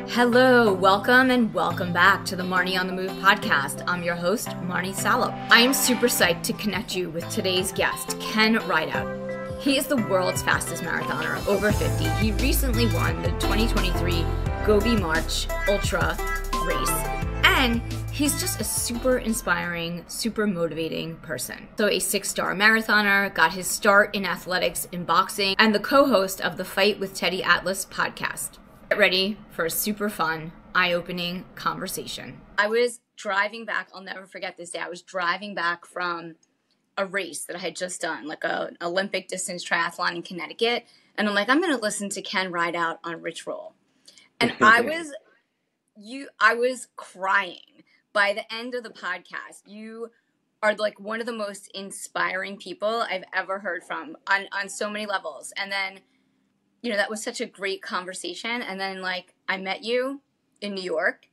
Hello, welcome and welcome back to the Marnie on the Move podcast. I'm your host, Marnie Salop. I am super psyched to connect you with today's guest, Ken Rideout. He is the world's fastest marathoner, over 50. He recently won the 2023 Gobi March Ultra race. And he's just a super inspiring, super motivating person. So a 6-star marathoner, got his start in athletics in boxing, and the co-host of the Fight with Teddy Atlas podcast. Get ready for a super fun, eye-opening conversation. I was driving back, I'll never forget this day, I was driving back from a race that I had just done, like an Olympic distance triathlon in Connecticut, and I'm like, I'm going to listen to Ken Rideout on Rich Roll. And I was crying. By the end of the podcast, you are like one of the most inspiring people I've ever heard from on so many levels. And then, you know, that was such a great conversation. And then, like, I met you in New York,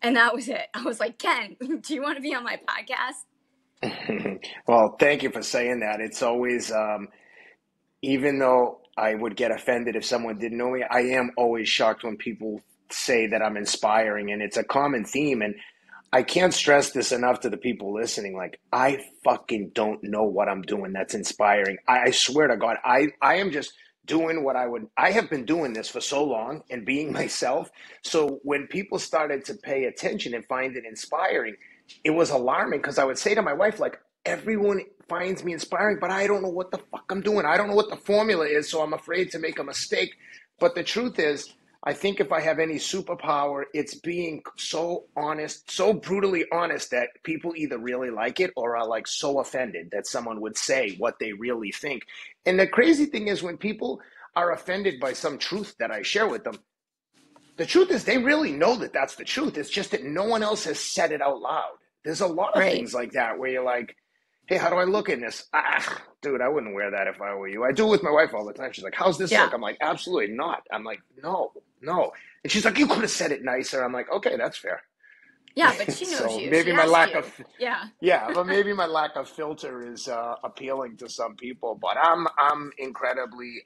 and that was it. I was like, Ken, do you want to be on my podcast? Well, thank you for saying that. It's always, even though I would get offended if someone didn't know me, I am always shocked when people say that I'm inspiring, and it's a common theme. And I can't stress this enough to the people listening. Like, I fucking don't know what I'm doing that's inspiring. I swear to God, I am just doing what I have been doing this for so long and being myself. So when people started to pay attention and find it inspiring, it was alarming, because I would say to my wife, like, everyone finds me inspiring, but I don't know what the fuck I'm doing. I don't know what the formula is, so I'm afraid to make a mistake. But the truth is, I think if I have any superpower, it's being so honest, so brutally honest, that people either really like it or are like so offended that someone would say what they really think. And the crazy thing is, when people are offended by some truth that I share with them, the truth is they really know that that's the truth. It's just that no one else has said it out loud. There's a lot of things like that where you're like, hey, how do I look in this? Dude, I wouldn't wear that if I were you. I do it with my wife all the time. She's like, how's this look? I'm like, absolutely not. I'm like, no. And she's like, you could have said it nicer. I'm like, okay, that's fair. Yeah, but she knows so you. Maybe she my lack you. of but maybe my lack of filter is appealing to some people. But I'm incredibly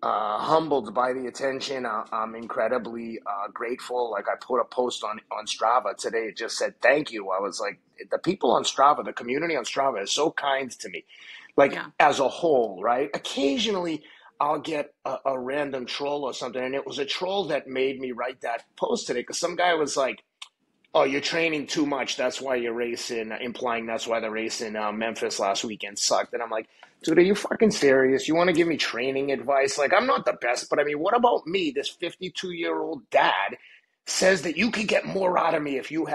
humbled by the attention. I'm incredibly grateful. Like, I put a post on Strava today. It just said, thank you. I was like, the people on Strava, the community on Strava is so kind to me. Like, as a whole, right? Occasionally, I'll get a random troll or something. And it was a troll that made me write that post today, because some guy was like, oh, you're training too much. That's why you're racing, implying that's why the race in Memphis last weekend sucked. And I'm like, dude, are you fucking serious? You want to give me training advice? Like, I'm not the best, but I mean, what about me, this 52-year-old dad, says that you could get more out of me if you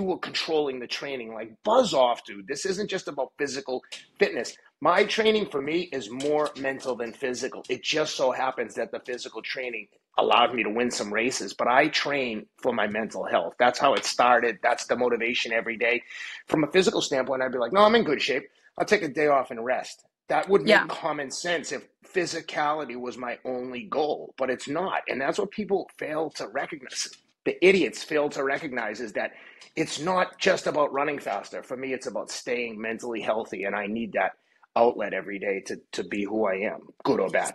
were controlling the training? Like, buzz off, dude. This isn't just about physical fitness. My training for me is more mental than physical. It just so happens that the physical training allowed me to win some races, but I train for my mental health. That's how it started. That's the motivation every day. From a physical standpoint, I'd be like, no, I'm in good shape. I'll take a day off and rest. That would make common sense if physicality was my only goal, but it's not. And that's what people fail to recognize. The idiots fail to recognize is that it's not just about running faster. For me, it's about staying mentally healthy, and I need that outlet every day to be who I am, good or bad.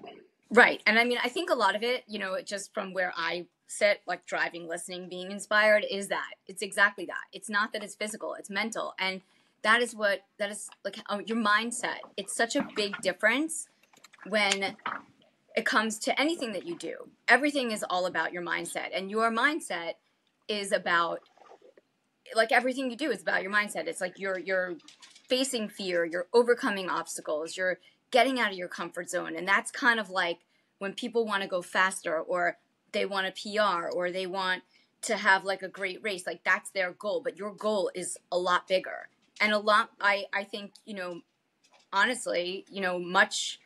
Right. And I mean, I think a lot of it, you know, just from where I sit, like driving, listening, being inspired, is that it's exactly that. It's not that it's physical, it's mental. And that is like your mindset. It's such a big difference when it comes to anything that you do. Everything is all about your mindset, and your mindset is about, like, everything you do is about your mindset. It's like you're facing fear, you're overcoming obstacles, you're getting out of your comfort zone. And that's kind of like when people want to go faster, or they want a PR, or they want to have like a great race, like that's their goal. But your goal is a lot bigger and I think, you know, honestly, you know, much,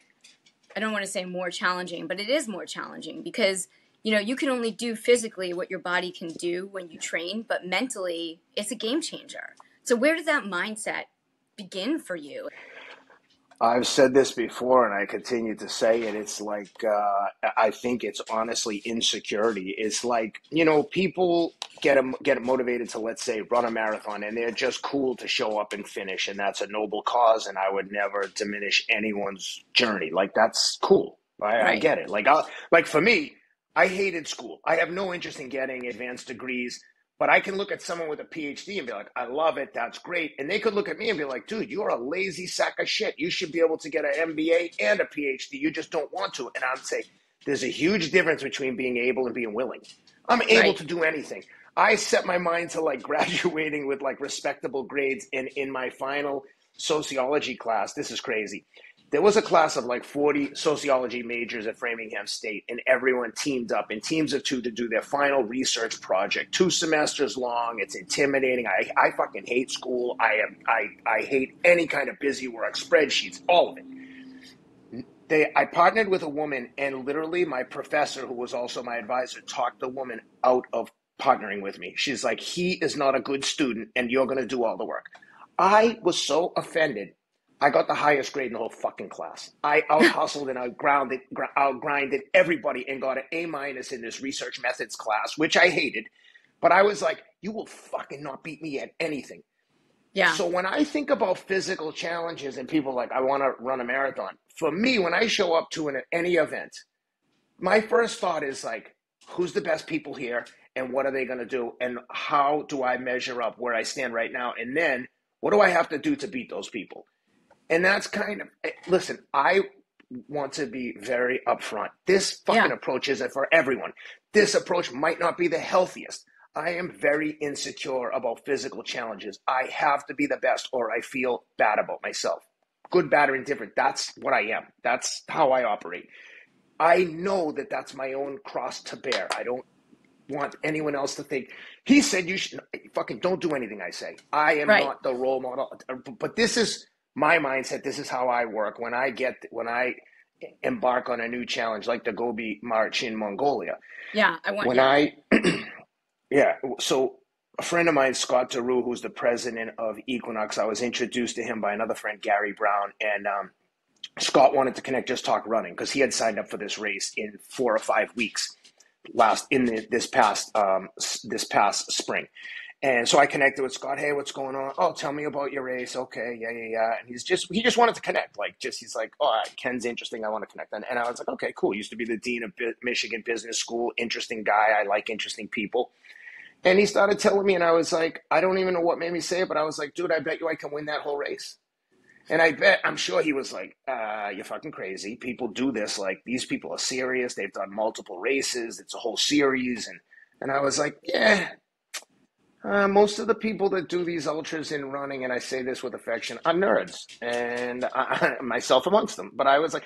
I don't want to say more challenging, but it is more challenging because, you know, you can only do physically what your body can do when you train, but mentally it's a game changer. So where did that mindset begin for you? I've said this before, and I continue to say it. It's like, I think it's honestly insecurity. It's like, you know, people get motivated to, let's say, run a marathon, and they're just cool to show up and finish, and that's a noble cause, and I would never diminish anyone's journey. Like, that's cool. I get it. Like for me, I hated school. I have no interest in getting advanced degrees, but I can look at someone with a PhD and be like, I love it. That's great. And they could look at me and be like, dude, you're a lazy sack of shit. You should be able to get an MBA and a PhD. You just don't want to. And I'd say there's a huge difference between being able and being willing. I'm able Right. to do anything. I set my mind to like graduating with like respectable grades. And in my final sociology class, this is crazy. There was a class of like 40 sociology majors at Framingham State, and everyone teamed up in teams of two to do their final research project. 2 semesters long. It's intimidating. I fucking hate school. I hate any kind of busy work, spreadsheets, all of it. I partnered with a woman, and literally my professor, who was also my advisor, talked the woman out of partnering with me. She's like, he is not a good student, and you're going to do all the work. I was so offended. I got the highest grade in the whole fucking class. I out hustled and out grinded everybody and got an A minus in this research methods class, which I hated. But I was like, you will fucking not beat me at anything. Yeah. So when I think about physical challenges and people like, I want to run a marathon, for me, when I show up to any event, my first thought is like, who's the best people here and what are they going to do? And how do I measure up where I stand right now? And then what do I have to do to beat those people? And that's kind of, listen, I want to be very upfront. This fucking approach isn't for everyone. This approach might not be the healthiest. I am very insecure about physical challenges. I have to be the best or I feel bad about myself. Good, bad, or indifferent. That's what I am. That's how I operate. I know that that's my own cross to bear. I don't want anyone else to think, he said you should, fucking don't do anything I say. I am not the role model. But this is my mindset. This is how I work. When I embark on a new challenge like the Gobi March in Mongolia. Yeah, So a friend of mine, Scott Daru, who's the president of Equinox, I was introduced to him by another friend, Gary Brown, and Scott wanted to connect, just talk running, because he had signed up for this race in 4 or 5 weeks this past spring. And so I connected with Scott. Hey, what's going on? Oh, tell me about your race. Okay, yeah. And he just wanted to connect. He's like, oh, Ken's interesting. I want to connect. And I was like, okay, cool. Used to be the dean of Michigan Business School. Interesting guy. I like interesting people. And he started telling me, and I was like, I don't even know what made me say it, but I was like, dude, I bet you I can win that whole race. And I'm sure he was like, you're fucking crazy. People do this. Like, these people are serious. They've done multiple races. It's a whole series. And I was like, yeah. Most of the people that do these ultras in running, and I say this with affection, are nerds, and myself amongst them. But I was like,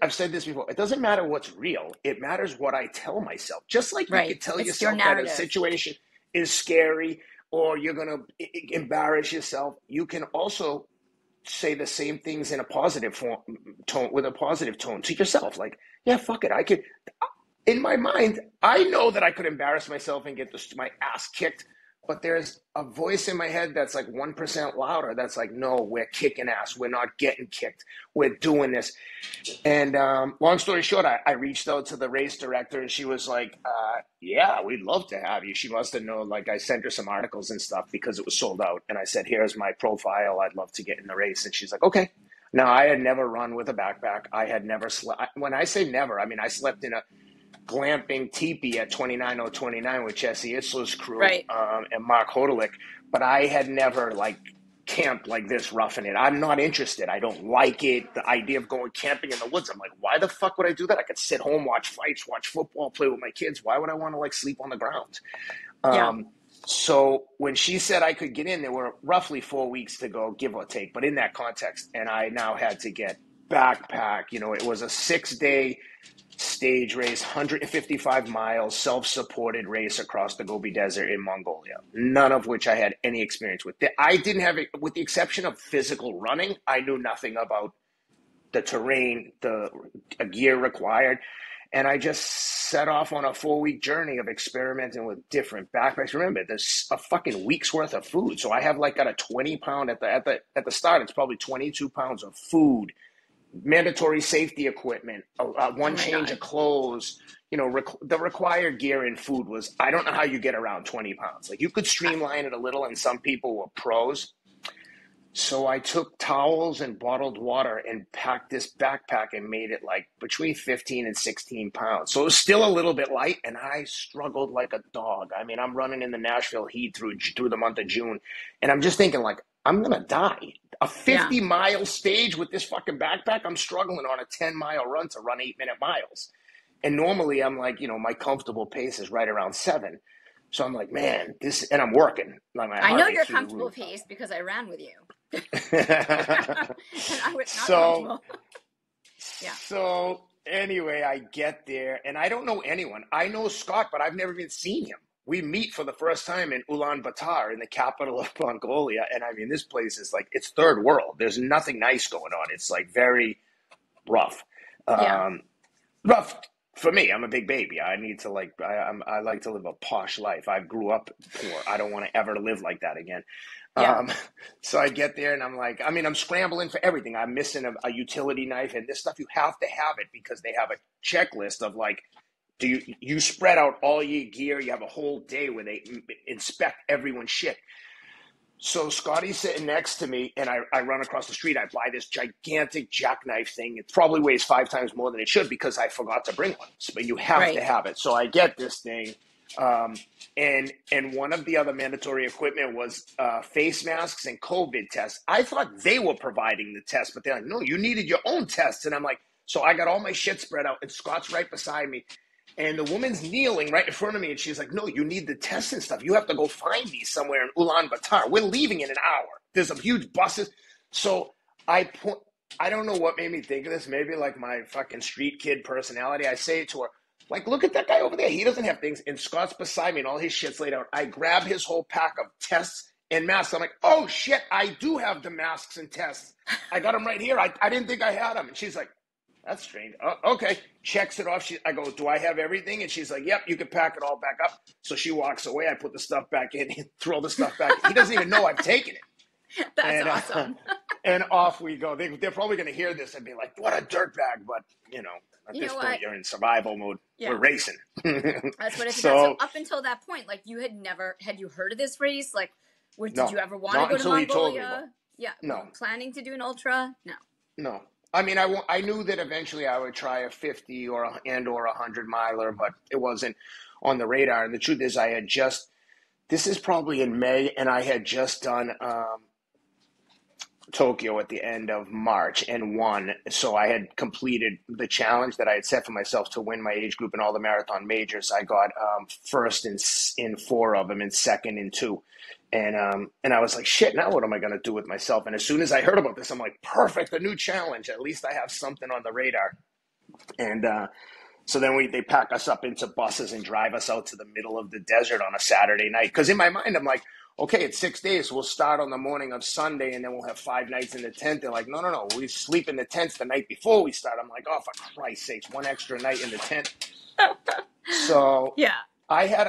I've said this before, it doesn't matter what's real. It matters what I tell myself. Just like you could tell yourself that a situation is scary or you're going to embarrass yourself, you can also say the same things in a positive tone, with a positive tone to yourself. Like, yeah, fuck it. I could. In my mind, I know that I could embarrass myself and get my ass kicked, but there's a voice in my head that's like 1% louder. That's like, no, we're kicking ass. We're not getting kicked. We're doing this. And long story short, I reached out to the race director, and she was like, yeah, we'd love to have you. She must have known, like, I sent her some articles and stuff because it was sold out. And I said, here's my profile. I'd love to get in the race. And she's like, okay. Now, I had never run with a backpack. I had never slept. When I say never, I mean, I slept in a glamping teepee at 29029 with Jesse Itzler's crew, and Mark Hodelick, but I had never like camped like this, roughing it. I'm not interested. I don't like it. The idea of going camping in the woods, I'm like, why the fuck would I do that? I could sit home, watch fights, watch football, play with my kids. Why would I want to like sleep on the ground? So when she said I could get in, there were roughly 4 weeks to go, give or take, but in that context, and I now had to get backpack. It was a 6-day stage race, 155 miles, self-supported race across the Gobi Desert in Mongolia, none of which I had any experience with. I didn't have it, with the exception of physical running. I knew nothing about the terrain, the gear required. And I just set off on a 4-week journey of experimenting with different backpacks. Remember, there's a fucking week's worth of food. So I have like got a 20-pound at the start. It's probably 22 pounds of food, mandatory safety equipment, one change of clothes. The required gear and food was, I don't know how you get around 20 pounds. Like, you could streamline it a little, and some people were pros. So I took towels and bottled water and packed this backpack and made it like between 15 and 16 pounds. So it was still a little bit light, and I struggled like a dog. I mean, I'm running in the Nashville heat through the month of June, and I'm just thinking like I'm gonna die. A Yeah. 50-mile stage with this fucking backpack, I'm struggling on a 10-mile run to run 8-minute miles. And normally I'm like, my comfortable pace is right around 7. So I'm like, man, and I'm working. Like my I heart know rate's you're through the comfortable roof. pace because I ran with you. And I was not so comfortable. Yeah. so anyway, I get there and I don't know anyone. I know Scott, but I've never even seen him. We meet for the first time in Ulaanbaatar, in the capital of Mongolia, and I mean this place is like it's third world. There's nothing nice going on. It's like very rough. Yeah. Um, rough for me. I'm a big baby. I need to I like to live a posh life. I grew up poor. I don't want to ever live like that again. Yeah. Um, so I get there and I'm like, I mean, I'm scrambling for everything. I'm missing a utility knife and this stuff. You have to have it because they have a checklist of like, do you spread out all your gear? You have a whole day where they inspect everyone's shit. So Scotty's sitting next to me, and I run across the street. I buy this gigantic jackknife thing. It probably weighs 5 times more than it should because I forgot to bring one. But you have to Right. have it. So I get this thing, and one of the other mandatory equipment was face masks and COVID tests. I thought they were providing the test, but they're like, no, you needed your own tests. And I'm like, so I got all my shit spread out, and Scott's right beside me. And the woman's kneeling right in front of me, and she's like, no, you need the tests and stuff. You have to go find these somewhere in Ulaanbaatar. We're leaving in an hour. There's some huge buses. So I don't know what made me think of this. Maybe like my fucking street kid personality. I say it to her, like, look at that guy over there. He doesn't have things. And Scott's beside me, and all his shit's laid out. I grab his whole pack of tests and masks. I'm like, oh, shit, I do have the masks and tests. I got them right here. I didn't think I had them. And she's like, that's strange. Oh, okay. Checks it off. I go, do I have everything? And she's like, yep, you can pack it all back up. So she walks away. I put the stuff back in, throw the stuff back. He doesn't even know I've taken it. That's And awesome. and off we go. They're probably going to hear this and be like, what a dirtbag. But, at You this know point, what? you're in survival mode. Yeah. We're racing. That's what it's about. So So, up until that point, like had you heard of this race? Like, did no, you ever want to not go to until he told me about Mongolia? Yeah. Were No, you planning to do an ultra? No. no. I mean, I knew that eventually I would try a 50 or a 100 miler, but it wasn't on the radar. And the truth is, this is probably in May, and I had just done Tokyo at the end of March and won. So I had completed the challenge that I had set for myself to win my age group in all the marathon majors. I got first in 4 of them and second in 2. And I was like, shit, now what am I going to do with myself? And as soon as I heard about this, I'm like, perfect, a new challenge. At least I have something on the radar. And so then they pack us up into buses and drive us out to the middle of the desert on a Saturday night. Because in my mind, I'm like, okay, it's 6 days. We'll start on the morning of Sunday, and then we'll have 5 nights in the tent. They're like, no. We sleep in the tents the night before we start. I'm like, oh, for Christ's sakes, 1 extra night in the tent. So Yeah. I had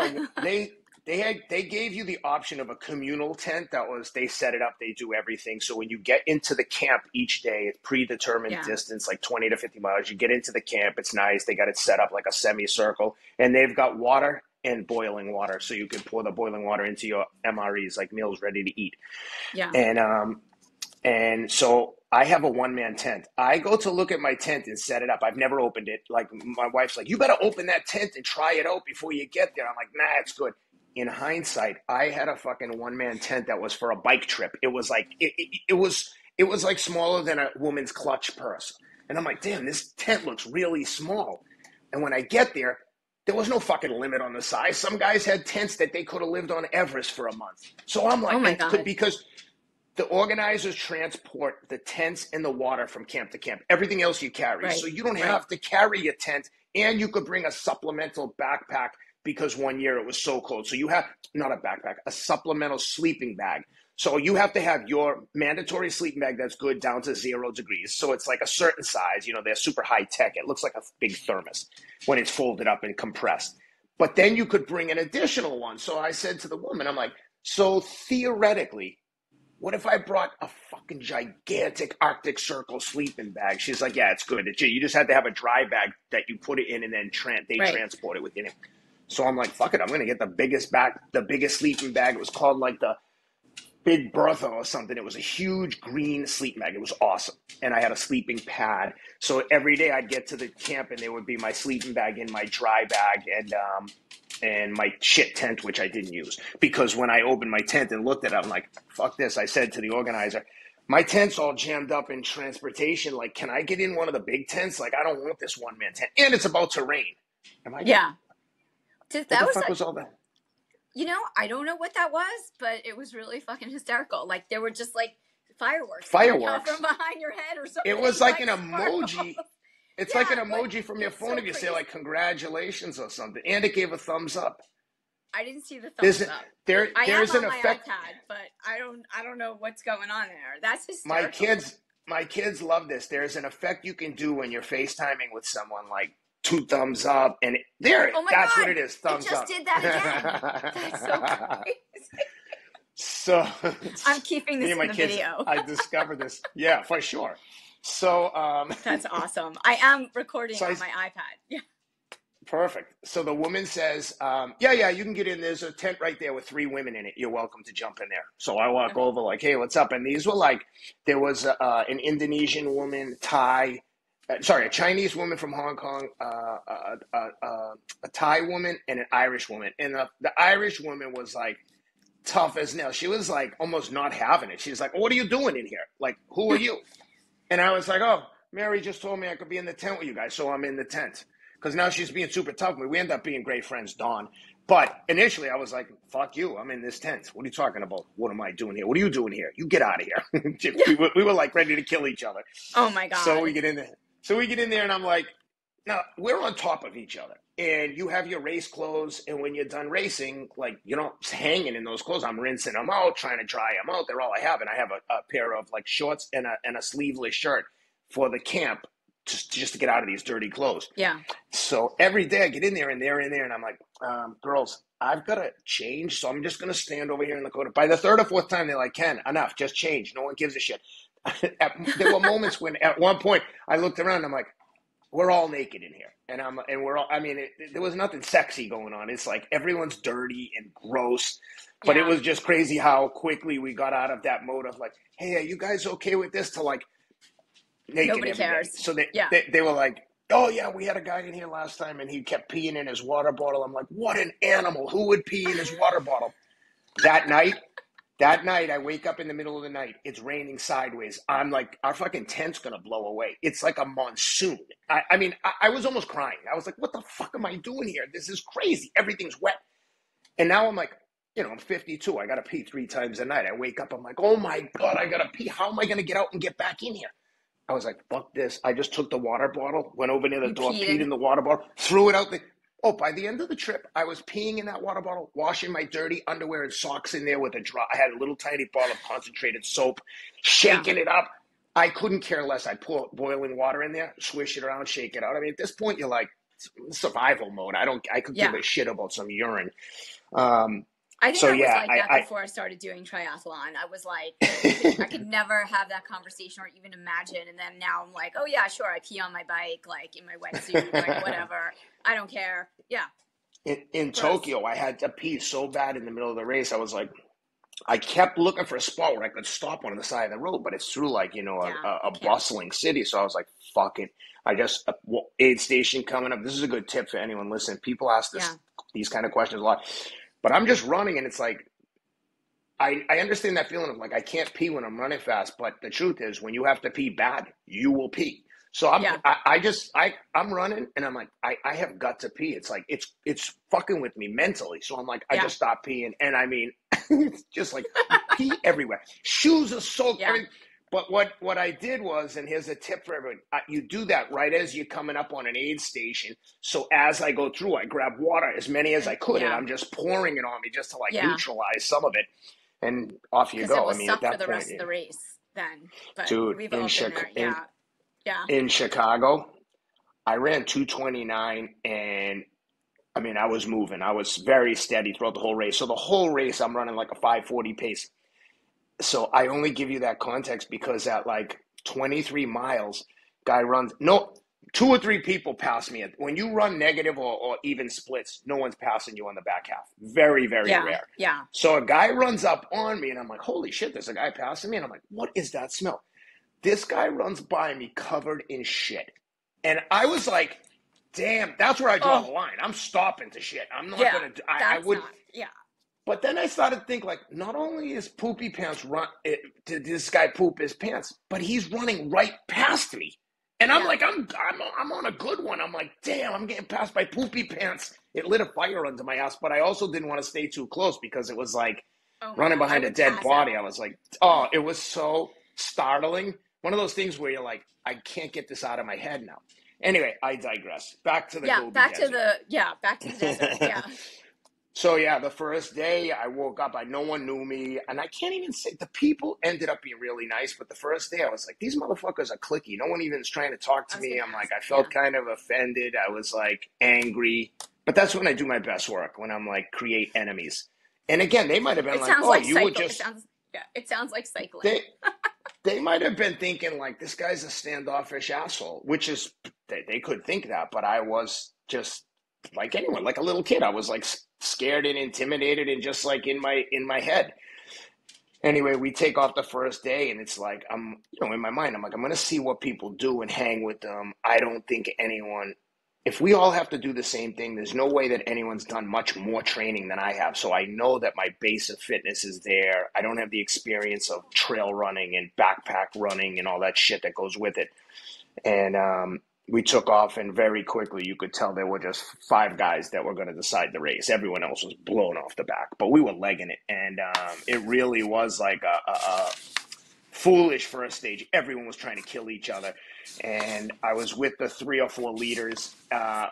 they gave you the option of a communal tent. They set it up. They do everything. So when you get into the camp each day, it's predetermined distance, like 20 to 50 miles. You get into the camp. It's nice. They got it set up like a semicircle, and they've got water and boiling water. So you can pour the boiling water into your MREs, like meals ready to eat. Yeah. And so I have a one-man tent. I go to look at my tent and set it up. I've never opened it. Like my wife's like, you better open that tent and try it out before you get there. I'm like, nah, it's good. In hindsight, I had a fucking one-man tent that was for a bike trip. It was like it was like smaller than a woman's clutch purse. And I'm like, damn, this tent looks really small. And when I get there was no fucking limit on the size. Some guys had tents that they could have lived on Everest for a month. So I'm like, oh my God. because the organizers transport the tents and the water from camp to camp. Everything else you carry. Right. So you don't have to carry a tent, and you could bring a supplemental backpack because one year it was so cold. So you have, not a backpack, a supplemental sleeping bag. So you have to have your mandatory sleeping bag that's good down to 0 degrees. So it's like a certain size. They're super high tech. It looks like a big thermos when it's folded up and compressed. But then you could bring an additional one. So I said to the woman, I'm like, so theoretically, what if I brought a fucking gigantic Arctic Circle sleeping bag? She's like, yeah, it's good. You just have to have a dry bag that you put it in, and then they transport it within it. So I'm like, fuck it. I'm going to get the biggest sleeping bag. It was called like the Big Bertha or something. It was a huge green sleeping bag. It was awesome. And I had a sleeping pad. So every day I'd get to the camp and there would be my sleeping bag in my dry bag and my shit tent, which I didn't use. Because when I opened my tent and looked at it, I'm like, fuck this. I said to the organizer, my tent's all jammed up in transportation. Like, can I get in one of the big tents? Like, I don't want this one-man tent. And it's about to rain. I'm like, Yeah. what That the was fuck was all that? You know, I don't know what that was, but it was really fucking hysterical. Like, there were just like fireworks coming out from behind your head or something. It was like an sparkles. emoji. It's like an emoji like, from your phone so if you crazy. say like congratulations or something. And it gave a thumbs up. I didn't see the thumbs up. I am There's on an my effect. iPad, but I don't know what's going on there. That's hysterical. My kids love this. There's an effect you can do when you're FaceTiming with someone, like 2 thumbs up, and Oh my that's God. what it is. Thumbs it just up. did that again. That's so crazy. So I'm keeping this me and my in the kids, video. I discovered this. Yeah, for sure. So That's awesome. I am recording on my iPad. Yeah. Perfect. So the woman says, yeah, you can get in. There's a tent right there with 3 women in it. You're welcome to jump in there. So I walk over like, hey, what's up? And these were like, there was an Indonesian woman, a Chinese woman from Hong Kong, a Thai woman, and an Irish woman. And the Irish woman was like tough as nails. She was like almost not having it. She's like, what are you doing in here? Like, who are you? And I was like, oh, Mary just told me I could be in the tent with you guys. So I'm in the tent. Because now she's being super tough with me. We end up being great friends, Dawn. But initially I was like, fuck you. I'm in this tent. What are you talking about? What am I doing here? What are you doing here? You get out of here. we were like ready to kill each other. Oh my God. So we get in there and I'm like, now we're on top of each other. And you have your race clothes. And when you're done racing, like you're not hanging in those clothes. I'm rinsing them out, trying to dry them out. They're all I have. And I have a pair of like shorts and a sleeveless shirt for the camp. Just to get out of these dirty clothes. Yeah. So every day I get in there and they're in there and I'm like, girls, I've got to change. So I'm just going to stand over here in the corner. By the 3rd or 4th time, they're like, Ken, enough, just change. No one gives a shit. There were moments when at one point I looked around and I'm like, we're all naked in here. And we're all, I mean, there was nothing sexy going on. It's like everyone's dirty and gross. But it was just crazy how quickly we got out of that mode of like, hey, are you guys okay with this? To like, naked. Nobody cares. So they were like, oh yeah, we had a guy in here last time and he kept peeing in his water bottle. I'm like, what an animal. Who would pee in his water bottle? That night I wake up in the middle of the night. It's raining sideways. I'm like, our fucking tent's gonna blow away. It's like a monsoon. I mean, I was almost crying. I was like, what the fuck am I doing here? This is crazy. Everything's wet. And now I'm like, I'm 52. I gotta pee 3 times a night. I wake up, I'm like, oh my God, I gotta pee. How am I gonna get out and get back in here? I was like, fuck this. I just took the water bottle, went over near the door, peed in the water bottle, threw it out there. Oh, by the end of the trip, I was peeing in that water bottle, washing my dirty underwear and socks in there with a drop. I had a little tiny bottle of concentrated soap, shaking it up. I couldn't care less. I pour boiling water in there, swish it around, shake it out. I mean, at this point, you're like survival mode. I could give a shit about some urine. I think I was like that before I started doing triathlon. I was like, I could never have that conversation or even imagine. And then now I'm like, oh yeah, sure. I pee on my bike, like in my wetsuit, like whatever. I don't care. Yeah. In Tokyo, I had to pee so bad in the middle of the race. I was like, I kept looking for a spot where I could stop on the side of the road, but it's through like, a bustling city. So I was like, fuck it. I just, aid station coming up. This is a good tip for anyone listening. People ask these kind of questions a lot. But I'm just running and it's like, I understand that feeling of like, I can't pee when I'm running fast. But the truth is when you have to pee bad, you will pee. So I'm running and I'm like, I have got to pee. It's like, it's fucking with me mentally. So I'm like, I just stopped peeing. And I mean, it's just like pee everywhere. Shoes are soaked. Everything. But what I did was, and here's a tip for everyone, you do that right as you're coming up on an aid station. So as I go through, I grab water, as many as I could, and I'm just pouring it on me just to like neutralize some of it. And off you go. It was sucked for the rest of the race then. But dude, we've all been there. In Chicago, I ran 2:29 and I mean, I was moving. I was very steady throughout the whole race. So the whole race, I'm running like a 5:40 pace. So I only give you that context because at like 23 miles, guy runs. No, two or three people pass me. When you run negative or even splits, no one's passing you on the back half. Very, very Yeah. rare. Yeah. So a guy runs up on me, and I'm like, holy shit, there's a guy passing me. And I'm like, what is that smell? This guy runs by me covered in shit. And I was like, damn, that's where I draw the line. I'm stopping to shit. I'm not going to, I would. Yeah. But then I started to think, like, not only is Poopy Pants did this guy poop his pants, but he's running right past me. And I'm like, I'm on a good one. I'm like, damn, I'm getting passed by Poopy Pants. It lit a fire under my ass, but I also didn't want to stay too close because it was like running behind a dead body. I was like, oh, it was so startling. One of those things where you're like, I can't get this out of my head now. Anyway, I digress. Back to the Gobi Desert. Back to the desert. Yeah. So yeah, the first day I woke up, no one knew me, and I can't even say the people ended up being really nice. But the first day I was like, these motherfuckers are cliquey. No one even is trying to talk to me. I'm like, I felt kind of offended. I was like angry, but that's when I do my best work, when I'm like create enemies. And again, they might have been like, oh, you were just. It sounds like cycling. They might have been thinking like, this guy's a standoffish asshole, which is they could think that, but I was just like anyone, like a little kid. I was like scared and intimidated and just like in my head. Anyway, we take off the first day, and it's like, I'm, in my mind, I'm like, I'm going to see what people do and hang with them. I don't think anyone, if we all have to do the same thing, there's no way that anyone's done much more training than I have. So I know that my base of fitness is there. I don't have the experience of trail running and backpack running and all that shit that goes with it. And we took off, and very quickly you could tell there were just 5 guys that were going to decide the race. Everyone else was blown off the back, but we were legging it. And it really was like a foolish first stage. Everyone was trying to kill each other. And I was with the 3 or 4 leaders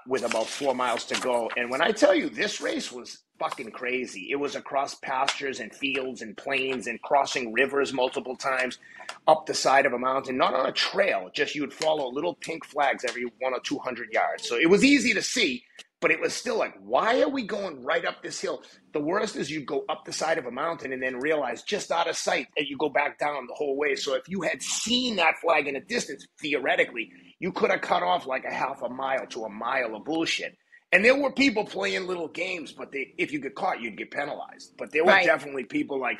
with about 4 miles to go. And when I tell you, this race was fucking crazy. It was across pastures and fields and plains and crossing rivers multiple times up the side of a mountain, not on a trail, just you would follow little pink flags every 100 or 200 yards. So it was easy to see, but it was still like, why are we going right up this hill? The worst is you go up the side of a mountain and then realize just out of sight that you go back down the whole way. So if you had seen that flag in a distance, theoretically, you could have cut off like a half a mile to a mile of bullshit. And there were people playing little games, but if you get caught, you'd get penalized. But there were definitely people like,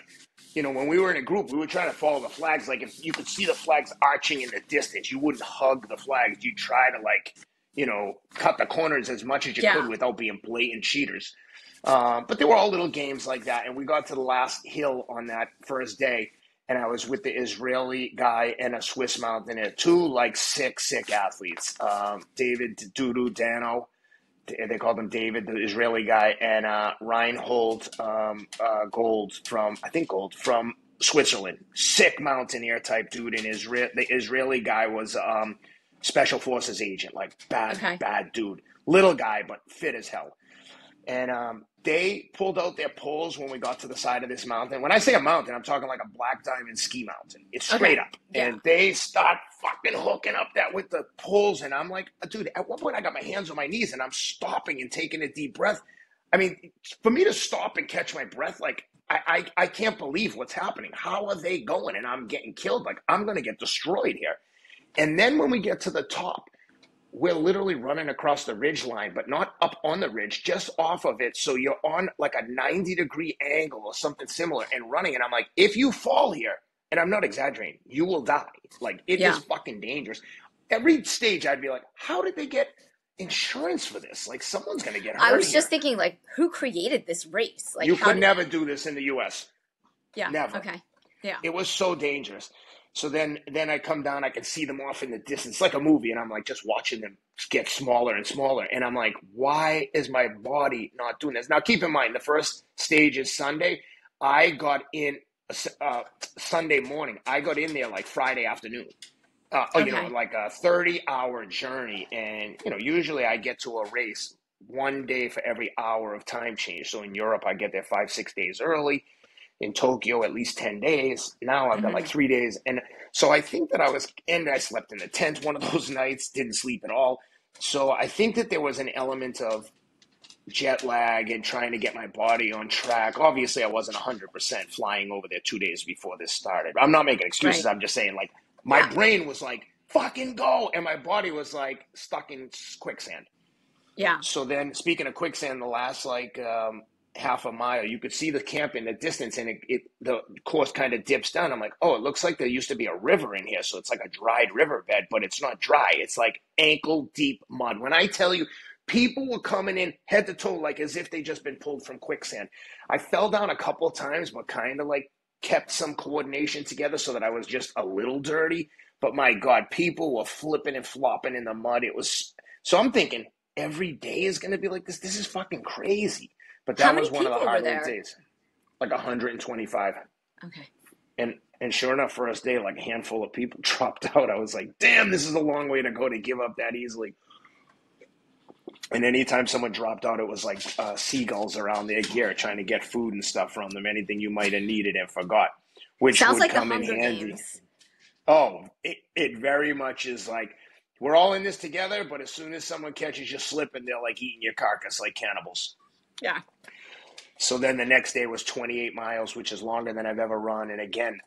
when we were in a group, we were trying to follow the flags. Like if you could see the flags arching in the distance, you wouldn't hug the flags. You'd try to like, cut the corners as much as you could without being blatant cheaters. But there were all little games like that. And we got to the last hill on that first day, and I was with the Israeli guy and a Swiss mountaineer, 2 like sick athletes. David Dudu Dano, they called him David, the Israeli guy, and Reinhold Gold from Switzerland. Sick mountaineer type dude. And the Israeli guy was special forces agent, like bad dude. Little guy, but fit as hell. And they pulled out their poles when we got to the side of this mountain. When I say a mountain, I'm talking like a black diamond ski mountain. It's straight up. Yeah. And they start fucking hooking up that with the poles. And I'm like, dude, at one point I got my hands on my knees and I'm stopping and taking a deep breath. I mean, for me to stop and catch my breath, like, I can't believe what's happening. How are they going? And I'm getting killed. Like, I'm going to get destroyed here. And then when we get to the top, we're literally running across the ridge line, but not up on the ridge, just off of it. So you're on like a 90-degree angle or something similar and running. And I'm like, if you fall here, and I'm not exaggerating, you will die. Like, it is fucking dangerous. Every stage I'd be like, how did they get insurance for this? Like, someone's going to get hurt. I was just thinking, like, who created this race? Like, you could never do this in the U.S. Yeah. Never. Okay. Yeah. It was so dangerous. So then I come down, I can see them off in the distance. It's like a movie, and I'm like just watching them get smaller and smaller. And I'm like, why is my body not doing this? Now, keep in mind, the first stage is Sunday. I got in Sunday morning. I got in there like Friday afternoon. Like a 30-hour journey. And, usually I get to a race 1 day for every hour of time change. So in Europe, I get there 5-6 days early. In Tokyo, at least 10 days. Now I've got like 3 days. And so I think that I slept in the tent one of those nights, didn't sleep at all. So I think that there was an element of jet lag and trying to get my body on track. Obviously, I wasn't 100% flying over there 2 days before this started. I'm not making excuses. Right. I'm just saying, like, my brain was like, fucking go. And my body was like stuck in quicksand. Yeah. So then, speaking of quicksand, the last like half a mile, you could see the camp in the distance, and the course kind of dips down. I'm like, oh, it looks like there used to be a river in here, so it's like a dried riverbed, but it's not dry. It's like ankle deep mud. When I tell you, people were coming in head to toe like as if they just been pulled from quicksand. I fell down a couple of times, but kind of like kept some coordination together so that I was just a little dirty. But my God, people were flipping and flopping in the mud. It was so I'm thinking every day is going to be like this. This is fucking crazy. But How that many was one of the people were highlight there? days. Like 125. Okay. And sure enough, first day, like a handful of people dropped out. I was like, damn, this is a long way to go to give up that easily. And anytime someone dropped out, it was like seagulls around their gear trying to get food and stuff from them, anything you might have needed and forgot, which Sounds would like the come in Hunger handy. Games. Oh, it very much is like, we're all in this together, but as soon as someone catches you slipping, they're like eating your carcass like cannibals. Yeah. So then the next day was 28 miles, which is longer than I've ever run. And again,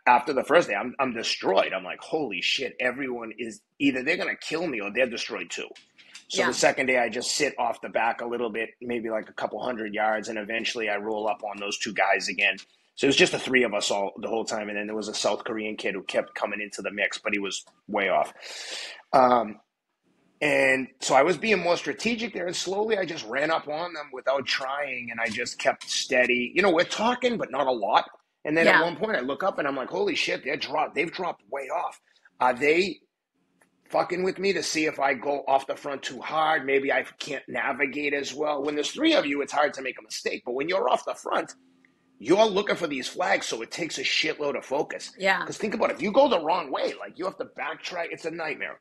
after the first day, I'm destroyed. I'm like, holy shit, everyone is either they're going to kill me or they're destroyed too. So Yeah. the second day, I just sit off the back a little bit, maybe like a couple 100 yards, and eventually I roll up on those two guys again. So it was just the three of us all the whole time. And then there was a South Korean kid who kept coming into the mix, but he was way off. And so I was being more strategic there, and slowly I just ran up on them without trying, and I just kept steady. You know, we're talking, but not a lot. And then at Yeah. one point I look up and I'm like, holy shit, they've dropped way off. Are they fucking with me to see if I go off the front too hard? Maybe I can't navigate as well. When there's three of you, it's hard to make a mistake. But when you're off the front, you're looking for these flags, so it takes a shitload of focus. Yeah. Because think about it, if you go the wrong way, like you have to backtrack, it's a nightmare.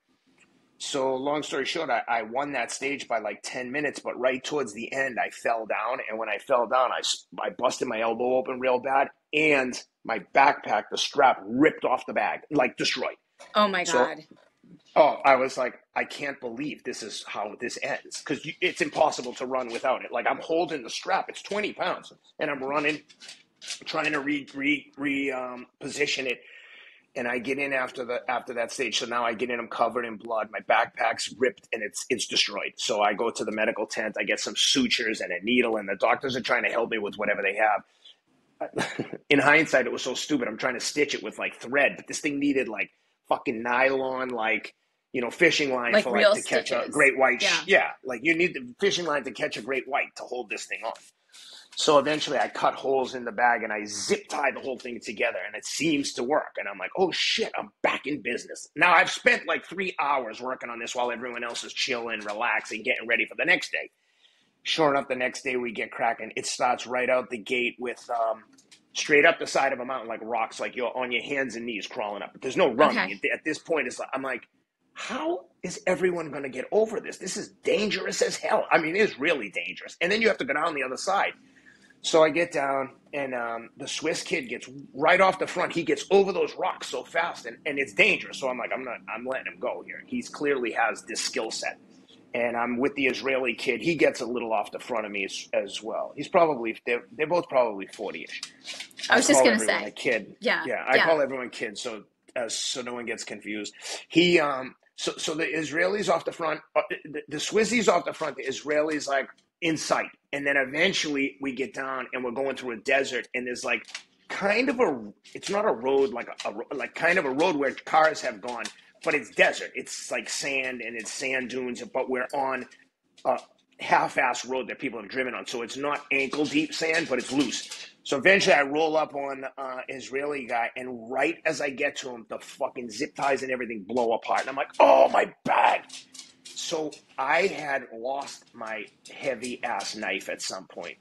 So long story short, I won that stage by like 10 minutes, but right towards the end, I fell down. And when I fell down, I busted my elbow open real bad. And my backpack, the strap ripped off the bag, like destroyed. Oh my So, God. I was like, I can't believe this is how this ends. Because it's impossible to run without it. Like I'm holding the strap. It's 20 pounds. And I'm running, trying to position it. And I get in after that stage. So now I get in, I'm covered in blood. My backpack's ripped and it's destroyed. So I go to the medical tent. I get some sutures and a needle, and the doctors are trying to help me with whatever they have. In hindsight, it was so stupid. I'm trying to stitch it with like thread, but this thing needed like fucking nylon, like, fishing line Like for real like to catch a stitches. great white. Yeah. Yeah, like you need the fishing line to catch a great white to hold this thing on. So eventually I cut holes in the bag and I zip tied the whole thing together, and it seems to work. And I'm like, oh shit, I'm back in business. Now I've spent like 3 hours working on this while everyone else is chilling, relaxing, getting ready for the next day. Sure enough, the next day we get cracking. It starts right out the gate with straight up the side of a mountain, like rocks, like you're on your hands and knees crawling up. But there's no running. Okay. At this point, I'm like, how is everyone going to get over this? This is dangerous as hell. I mean, it's really dangerous. And then you have to go down the other side. So I get down, and the Swiss kid gets right off the front. He gets over those rocks so fast, and it's dangerous. So I'm like, I'm letting him go here. He's clearly has this skill set. And I'm with the Israeli kid. He gets a little off the front of me as well. They're both probably 40-ish. I was just call going to everyone say. a kid. Yeah. I call everyone kid so no one gets confused. He so the Israelis off the front, the Swissies off the front, the Israelis like in sight. And then eventually we get down and we're going through a desert, and there's like kind of it's not a road, like like kind of a road where cars have gone, but it's desert. It's like sand and it's sand dunes, but we're on a half-ass road that people have driven on. So it's not ankle deep sand, but it's loose. So eventually I roll up on Israeli guy, and right as I get to him, the fucking zip ties and everything blow apart. And I'm like, oh, my bag. So I had lost my heavy-ass knife at some point.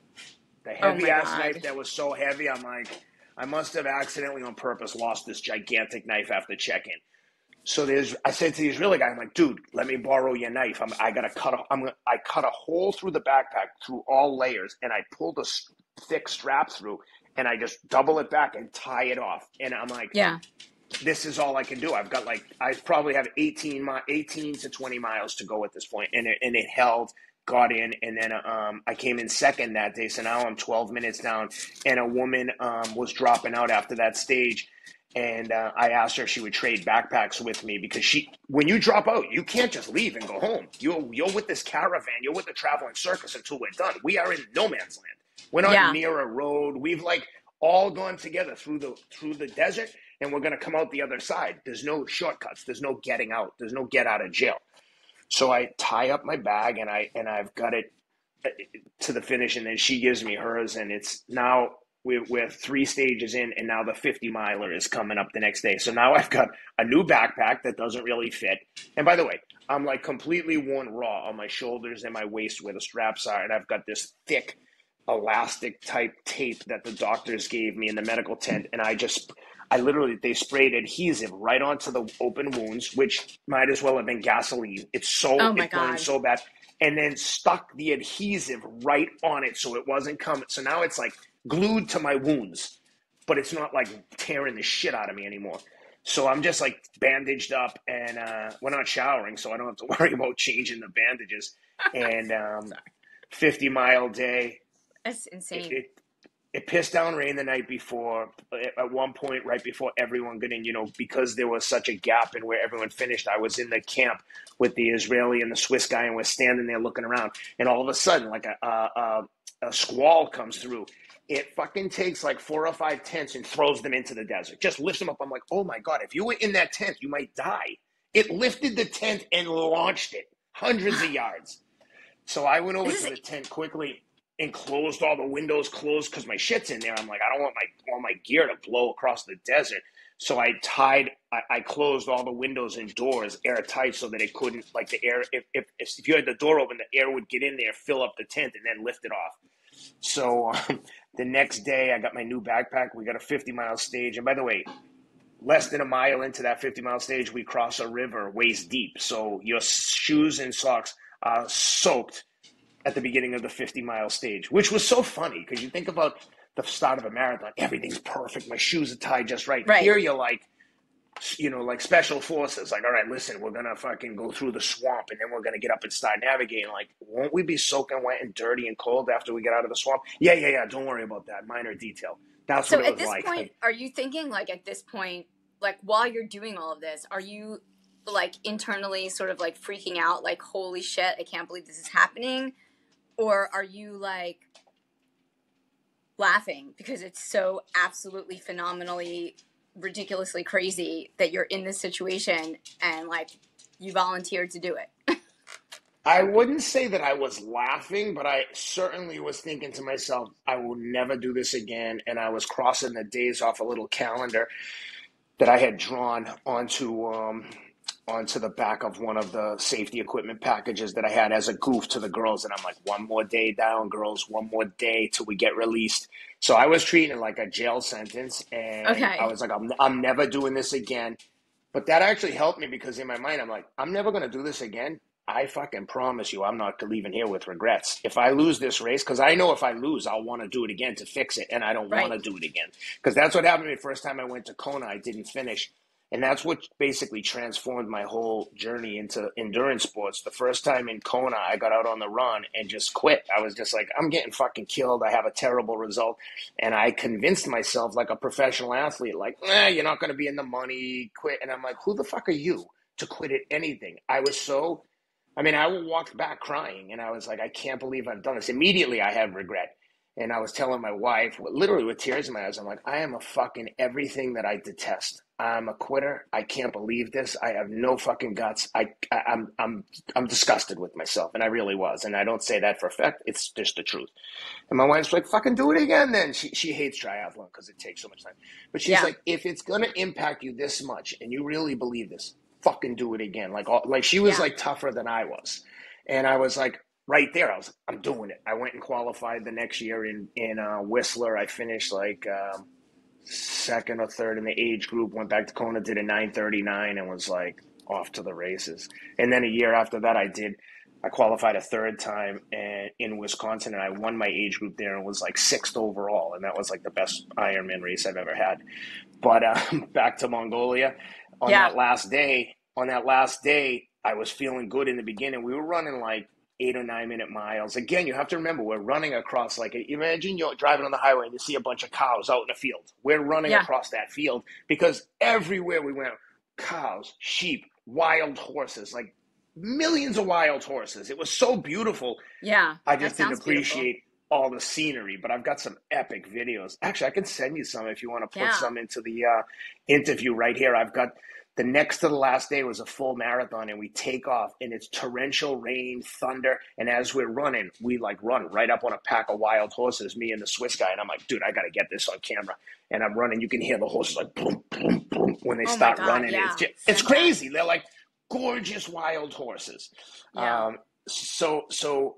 The heavy-ass knife that was so heavy, I'm like, I must have accidentally on purpose lost this gigantic knife after check-in. So I said to the Israeli guy, I'm like, dude, let me borrow your knife. I cut a hole through the backpack through all layers, and I pulled a thick strap through, and I just double it back and tie it off. And I'm like, yeah, this is all I can do. I probably have 18 to 20 miles to go at this point, and it held. Got in, and then I came in second that day. So now I'm 12 minutes down, and a woman was dropping out after that stage. And I asked her if she would trade backpacks with me because when you drop out, you can't just leave and go home. You're with this caravan. You're with the traveling circus until we're done. We are in no man's land. We're not Yeah. near a road. We've like all gone together through the desert, and we're gonna come out the other side. There's no shortcuts. There's no getting out. There's no get out of jail. So I tie up my bag and I've got it to the finish, and then she gives me hers, and it's now we're 3 stages in, and now the 50 miler is coming up the next day. So now I've got a new backpack that doesn't really fit. And by the way, I'm like completely worn raw on my shoulders and my waist where the straps are, and I've got this thick elastic type tape that the doctors gave me in the medical tent, and I literally, they sprayed adhesive right onto the open wounds, which might as well have been gasoline. Oh my It burned God. so bad, and then stuck the adhesive right on it so it wasn't coming. So now it's like glued to my wounds, but it's not like tearing the shit out of me anymore. So I'm just like bandaged up, and we're not showering, so I don't have to worry about changing the bandages. And 50-mile day. That's insane. It pissed down rain the night before. At one point, right before everyone got in, because there was such a gap in where everyone finished, I was in the camp with the Israeli and the Swiss guy, and we're standing there looking around. And all of a sudden, like a squall comes through. It fucking takes like 4 or 5 tents and throws them into the desert. Just lifts them up. I'm like, oh my God, if you were in that tent, you might die. It lifted the tent and launched it hundreds of yards. So I went over to the tent quickly and closed all the windows, because my shit's in there. I'm like, I don't want all my gear to blow across the desert. So I closed all the windows and doors airtight so that it couldn't, like the air, if you had the door open, the air would get in there, fill up the tent, and then lift it off. So the next day I got my new backpack. We got a 50-mile stage. And by the way, less than a mile into that 50-mile stage, we cross a river waist deep. So your shoes and socks are soaked at the beginning of the 50-mile stage, which was so funny because you think about the start of a marathon, everything's perfect. My shoes are tied just right. Here you're like, like special forces. Like, all right, listen, we're going to fucking go through the swamp, and then we're going to get up and start navigating. Like, won't we be soaking wet and dirty and cold after we get out of the swamp? Yeah. Don't worry about that. Minor detail. That's what it was like. So at this point, are you thinking, like, at this point, like, while you're doing all of this, are you, like, internally sort of, like, freaking out? Like, holy shit, I can't believe this is happening? Or are you, like, laughing because it's so absolutely phenomenally, ridiculously crazy that you're in this situation and, like, you volunteered to do it? I wouldn't say that I was laughing, but I certainly was thinking to myself, I will never do this again. And I was crossing the days off a little calendar that I had drawn onto the back of one of the safety equipment packages that I had as a goof to the girls. And I'm like, one more day down, girls, one more day till we get released. So I was treating it like a jail sentence. And I was like, I'm never doing this again. But that actually helped me because in my mind, I'm like, I'm never going to do this again. I fucking promise you, I'm not leaving here with regrets. If I lose this race, because I know if I lose, I'll want to do it again to fix it. And I don't want to do it again. Because that's what happened to me the first time I went to Kona. I didn't finish. And that's what basically transformed my whole journey into endurance sports. The first time in Kona, I got out on the run and just quit. I was just like, I'm getting fucking killed. I have a terrible result. And I convinced myself like a professional athlete, like, you're not going to be in the money, quit. And I'm like, who the fuck are you to quit at anything? I walked back crying, and I was like, I can't believe I've done this. Immediately, I had regret. And I was telling my wife, literally with tears in my eyes, I'm like, I am a fucking everything that I detest. I'm a quitter. I can't believe this. I have no fucking guts. I'm disgusted with myself, and I really was. And I don't say that for effect. It's just the truth. And my wife's like, fucking do it again then. She hates triathlon because it takes so much time. But she's like, if it's going to impact you this much and you really believe this, fucking do it again. Like she was like tougher than I was. And I was like, right there, I was like, I'm doing it. I went and qualified the next year in Whistler. I finished like second or third in the age group, went back to Kona, did a 9:39 and was like off to the races. And then a year after that, I qualified a third time in Wisconsin, and I won my age group there and was like 6th overall. And that was like the best Ironman race I've ever had. But back to Mongolia on that last day, I was feeling good in the beginning. We were running like 8 or 9 minute miles. Again, you have to remember we're running across like imagine you're driving on the highway and you see a bunch of cows out in the field. We're running Yeah. across that field because everywhere we went, cows, sheep, wild horses, like millions of wild horses. It was so beautiful. Yeah. I That just didn't sounds beautiful. appreciate all the scenery, but I've got some epic videos. Actually, I can send you some if you want to put Yeah. some into the interview right here. I've got the next to the last day was a full marathon, and we take off, and it's torrential rain, thunder, and as we're running, we like run right up on a pack of wild horses, me and the Swiss guy, and I'm like, dude, I got to get this on camera. And I'm running. You can hear the horses like boom, boom, boom when they Oh my start God. running. Yeah. It's Fantastic. crazy. They're like gorgeous wild horses. Yeah. So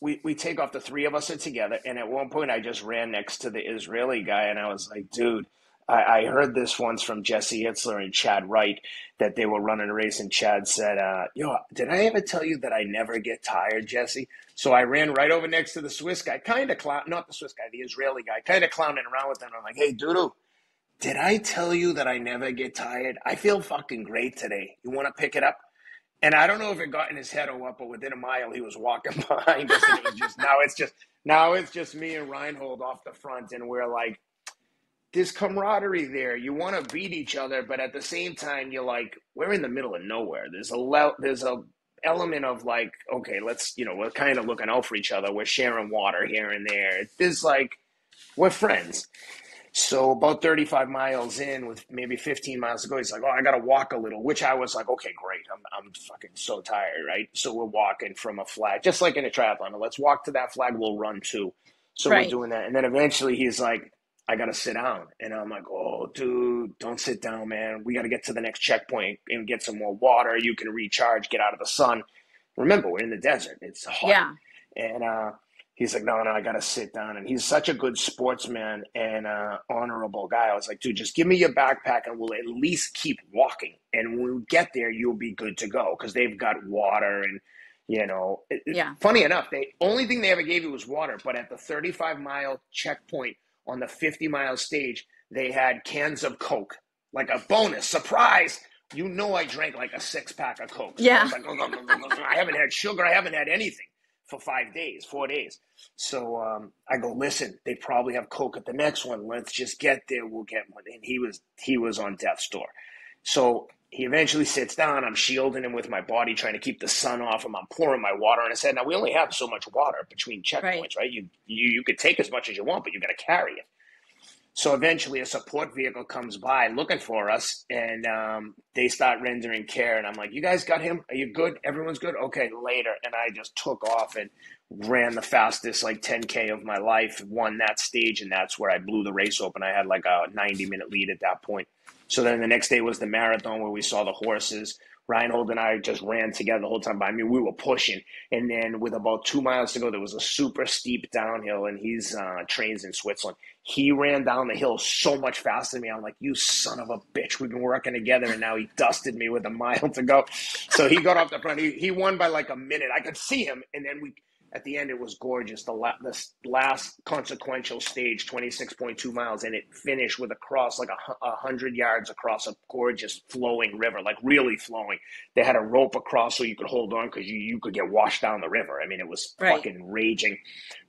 we take off. The three of us are together, and at one point I just ran next to the Israeli guy, and I was like, dude, I heard this once from Jesse Itzler and Chad Wright that they were running a race, and Chad said, yo, did I ever tell you that I never get tired, Jesse? So I ran right over next to the Swiss guy, kind of not the Swiss guy, the Israeli guy, kind of clowning around with him. I'm like, hey, Doodoo, did I tell you that I never get tired? I feel fucking great today. You want to pick it up? And I don't know if it got in his head or what, but within a mile he was walking behind us, and it was just now it's just me and Reinhold off the front, and we're like, there's camaraderie there. You want to beat each other, but at the same time, you're like, we're in the middle of nowhere. There's a element of like, okay, let's we're kind of looking out for each other. We're sharing water here and there. There's like, we're friends. So about 35 miles in, with maybe 15 miles to go, he's like, oh, I got to walk a little, which I was like, okay, great. I'm fucking so tired, right? So we're walking from a flag, just like in a triathlon. Let's walk to that flag. We'll run too. So we're Right. doing that. And then eventually he's like, I got to sit down. And I'm like, oh, dude, don't sit down, man. We got to get to the next checkpoint and get some more water. You can recharge, get out of the sun. Remember, we're in the desert. It's hot. Yeah. And he's like, no, I got to sit down. And he's such a good sportsman and honorable guy. I was like, dude, just give me your backpack and we'll at least keep walking. And when we get there, you'll be good to go because they've got water. And, Yeah. funny enough, the only thing they ever gave you was water. But at the 35-mile checkpoint on the 50-mile stage, they had cans of Coke, like a bonus surprise. I drank like a 6-pack of Coke. So Yeah. I was like, I haven't had sugar. I haven't had anything for 4 days. So I go, listen, they probably have Coke at the next one. Let's just get there. We'll get one. And he was on death's door. So he eventually sits down. I'm shielding him with my body, trying to keep the sun off him. I'm pouring my water on his head. Now, we only have so much water between checkpoints, right? You could take as much as you want, but you got to carry it. So eventually a support vehicle comes by looking for us, and they start rendering care. And I'm like, you guys got him? Are you good? Everyone's good? Okay, later. And I just took off and ran the fastest, like 10K of my life, won that stage, and that's where I blew the race open. I had like a 90-minute lead at that point. So then the next day was the marathon where we saw the horses. Reinhold and I just ran together the whole time. But I mean, we were pushing. And then with about 2 miles to go, there was a super steep downhill, and he's trains in Switzerland. He ran down the hill so much faster than me. I'm like, you son of a bitch. We've been working together, and now he dusted me with a mile to go. So he got off the front. He won by like a minute. I could see him, and then at the end, it was gorgeous. The last consequential stage, 26.2 miles, and it finished with a cross, like 100 yards across a gorgeous flowing river, like really flowing. They had a rope across so you could hold on because you could get washed down the river. I mean, it was fucking raging.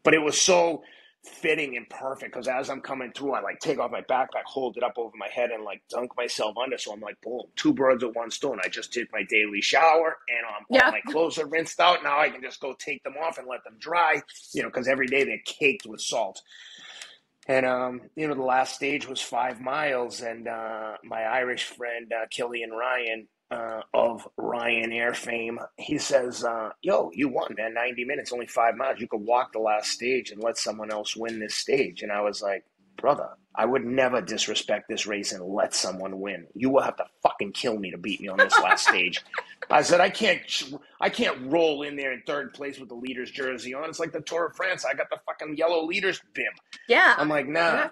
But it was so fitting and perfect because as I'm coming through, I like take off my backpack, hold it up over my head, and like dunk myself under. So I'm like, boom, 2 birds with 1 stone. I just did my daily shower, and all my clothes are rinsed out. Now I can just go take them off and let them dry, because every day they're caked with salt. And the last stage was 5 miles, and my Irish friend Killian Ryan of Ryanair fame, he says, yo, you won, man, 90 minutes, only 5 miles. You could walk the last stage and let someone else win this stage. And I was like, brother, I would never disrespect this race and let someone win. You will have to fucking kill me to beat me on this last stage. I said, I can't roll in there in 3rd place with the leader's jersey on. It's like the Tour of France. I got the fucking yellow leader's bib. Yeah. I'm like, nah,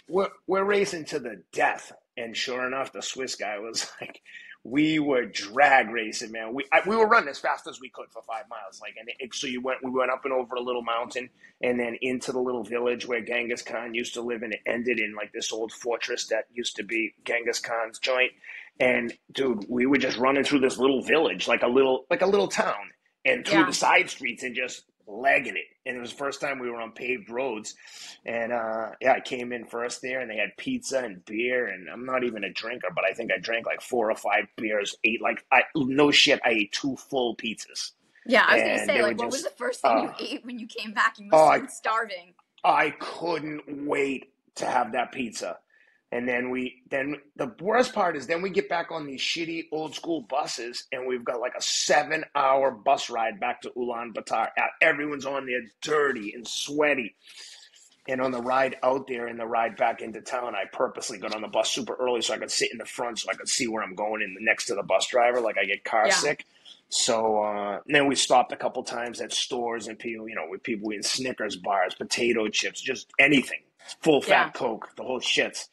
we're racing to the death. And sure enough, the Swiss guy was like, we were drag racing, man. We were running as fast as we could for 5 miles. We went up and over a little mountain and then into the little village where Genghis Khan used to live, and it ended in like this old fortress that used to be Genghis Khan's joint. And dude, we were just running through this little village, like a little town. and through the Yeah. side streets and just legging it. And it was the first time we were on paved roads. And yeah, I came in first there, and they had pizza and beer. And I'm not even a drinker, but I think I drank like 4 or 5 beers. Ate like no shit. I ate 2 full pizzas, Yeah, I was gonna and say, they were like, what was just the first thing you ate when you came back? You oh, must have been starving. I couldn't wait to have that pizza. And then the worst part is then we get back on these shitty old school buses, and we've got like a 7 hour bus ride back to Ulaanbaatar. Everyone's on there dirty and sweaty. And on the ride out there and the ride back into town, I purposely got on the bus super early so I could sit in the front so I could see where I'm going and next to the bus driver, like I get car Yeah. sick. So then we stopped a couple times at stores and people, with people eating Snickers bars, potato chips, just anything, full Yeah. fat Coke, the whole shits.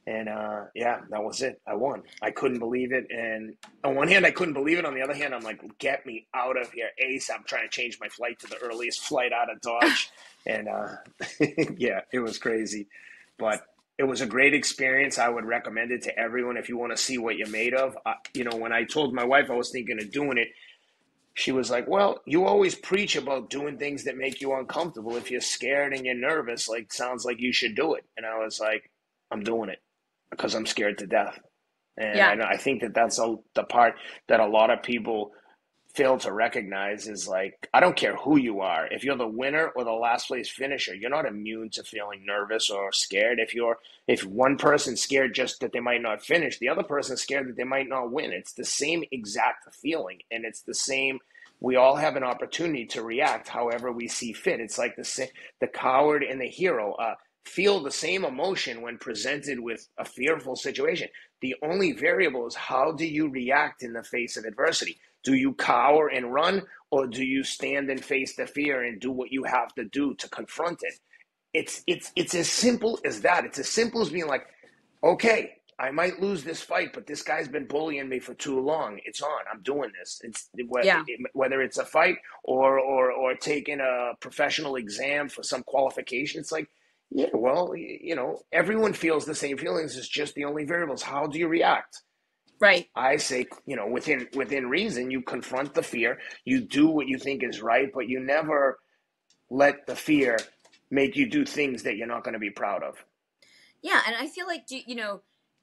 And yeah, that was it. I won. I couldn't believe it. And on one hand, I couldn't believe it. On the other hand, I'm like, get me out of here ASAP. I'm trying to change my flight to the earliest flight out of Dodge. And yeah, it was crazy. But it was a great experience. I would recommend it to everyone if you want to see what you're made of. When I told my wife I was thinking of doing it, she was like, well, you always preach about doing things that make you uncomfortable. If you're scared and you're nervous, like, sounds like you should do it. And I was like, I'm doing it because I'm scared to death. Yeah. And I think that's the part that a lot of people fail to recognize is like, I don't care who you are. If you're the winner or the last place finisher, you're not immune to feeling nervous or scared. If one person's scared just that they might not finish, the other person's scared that they might not win. It's the same exact feeling, and it's the same. We all have an opportunity to react however we see fit. It's like the coward and the hero feel the same emotion when presented with a fearful situation. The only variable is how do you react in the face of adversity? Do you cower and run, or do you stand and face the fear and do what you have to do to confront it? It's as simple as that. It's as simple as being like, okay, I might lose this fight, but this guy's been bullying me for too long. It's on. I'm doing this. Yeah. Whether it's a fight or taking a professional exam for some qualification. It's like, yeah, well, everyone feels the same feelings. It's just the only variables. How do you react? Right. I say, within reason, you confront the fear, you do what you think is right, but you never let the fear make you do things that you're not going to be proud of. Yeah, and I feel like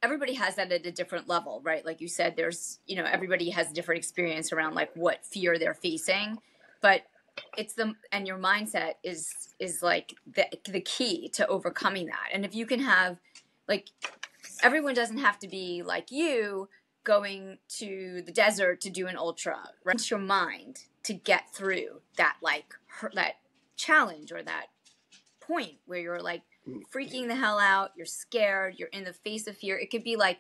everybody has that at a different level, right? Like you said, there's everybody has a different experience around like what fear they're facing, but and your mindset is like the key to overcoming that. And if you can have like everyone doesn't have to be like you going to the desert to do an ultra, right? It's your mind to get through that that challenge or that point where you're like freaking the hell out, you're scared, you're in the face of fear. It could be like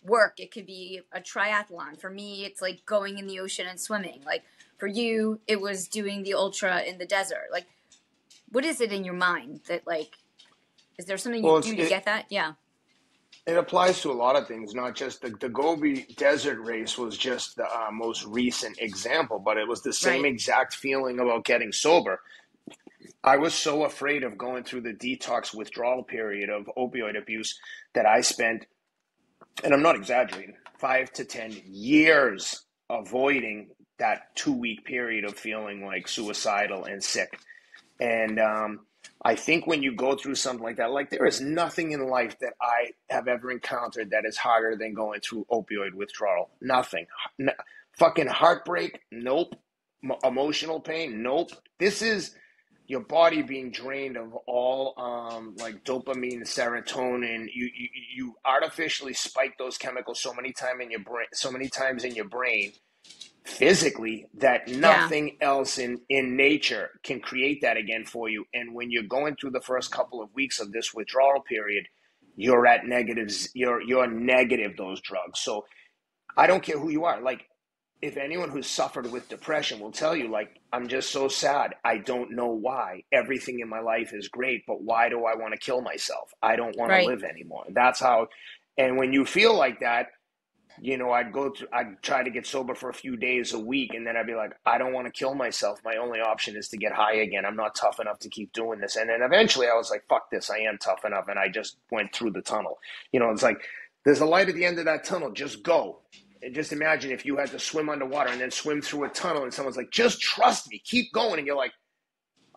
work, it could be a triathlon. For me, it's like going in the ocean and swimming. Like for you, it was doing the ultra in the desert. Like what is it in your mind that like is there something you do to get that? Yeah. It applies to a lot of things, not just the Gobi Desert race was just the most recent example, but it was the same exact feeling about getting sober. I was so afraid of going through the detox withdrawal period of opioid abuse that I spent, and I'm not exaggerating, 5 to 10 years avoiding that 2-week period of feeling like suicidal and sick. And I think when you go through something like that, like there is nothing in life that I have ever encountered that is harder than going through opioid withdrawal. Nothing. Fucking heartbreak? Nope. Emotional pain? Nope. This is your body being drained of all like dopamine, serotonin. You artificially spike those chemicals so many times in your brain physically that nothing else in nature can create that again for you. And when you're going through the first couple of weeks of this withdrawal period, you're at negatives. You're negative those drugs. So I don't care who you are. Like if anyone who's suffered with depression will tell you, like, I'm just so sad. I don't know why. Everything in my life is great, but why do I want to kill myself? I don't want to live anymore. That's how. And when you feel like that, I'd try to get sober for a few days a week, and then I'd be like, I don't want to kill myself. My only option is to get high again. I'm not tough enough to keep doing this. And then eventually I was like, fuck this. I am tough enough. And I just went through the tunnel. It's like, there's a light at the end of that tunnel. Just go. just imagine if you had to swim underwater and then swim through a tunnel and someone's like, just trust me, keep going. And you're like,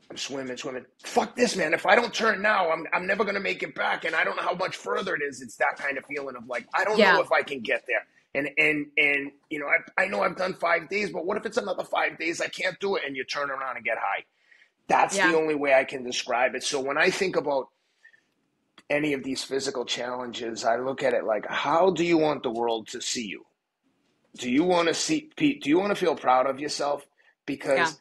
I'm swimming. Fuck this, man. If I don't turn now, I'm never going to make it back. And I don't know how much further it is. It's that kind of feeling of like, I don't know if I can get there. And you know, I know I've done 5 days, but what if it's another 5 days? I can't do it. And you turn around and get high. That's the only way I can describe it. So when I think about any of these physical challenges, I look at it like, how do you want the world to see you? Do you want to see, Pete, do you want to feel proud of yourself? Because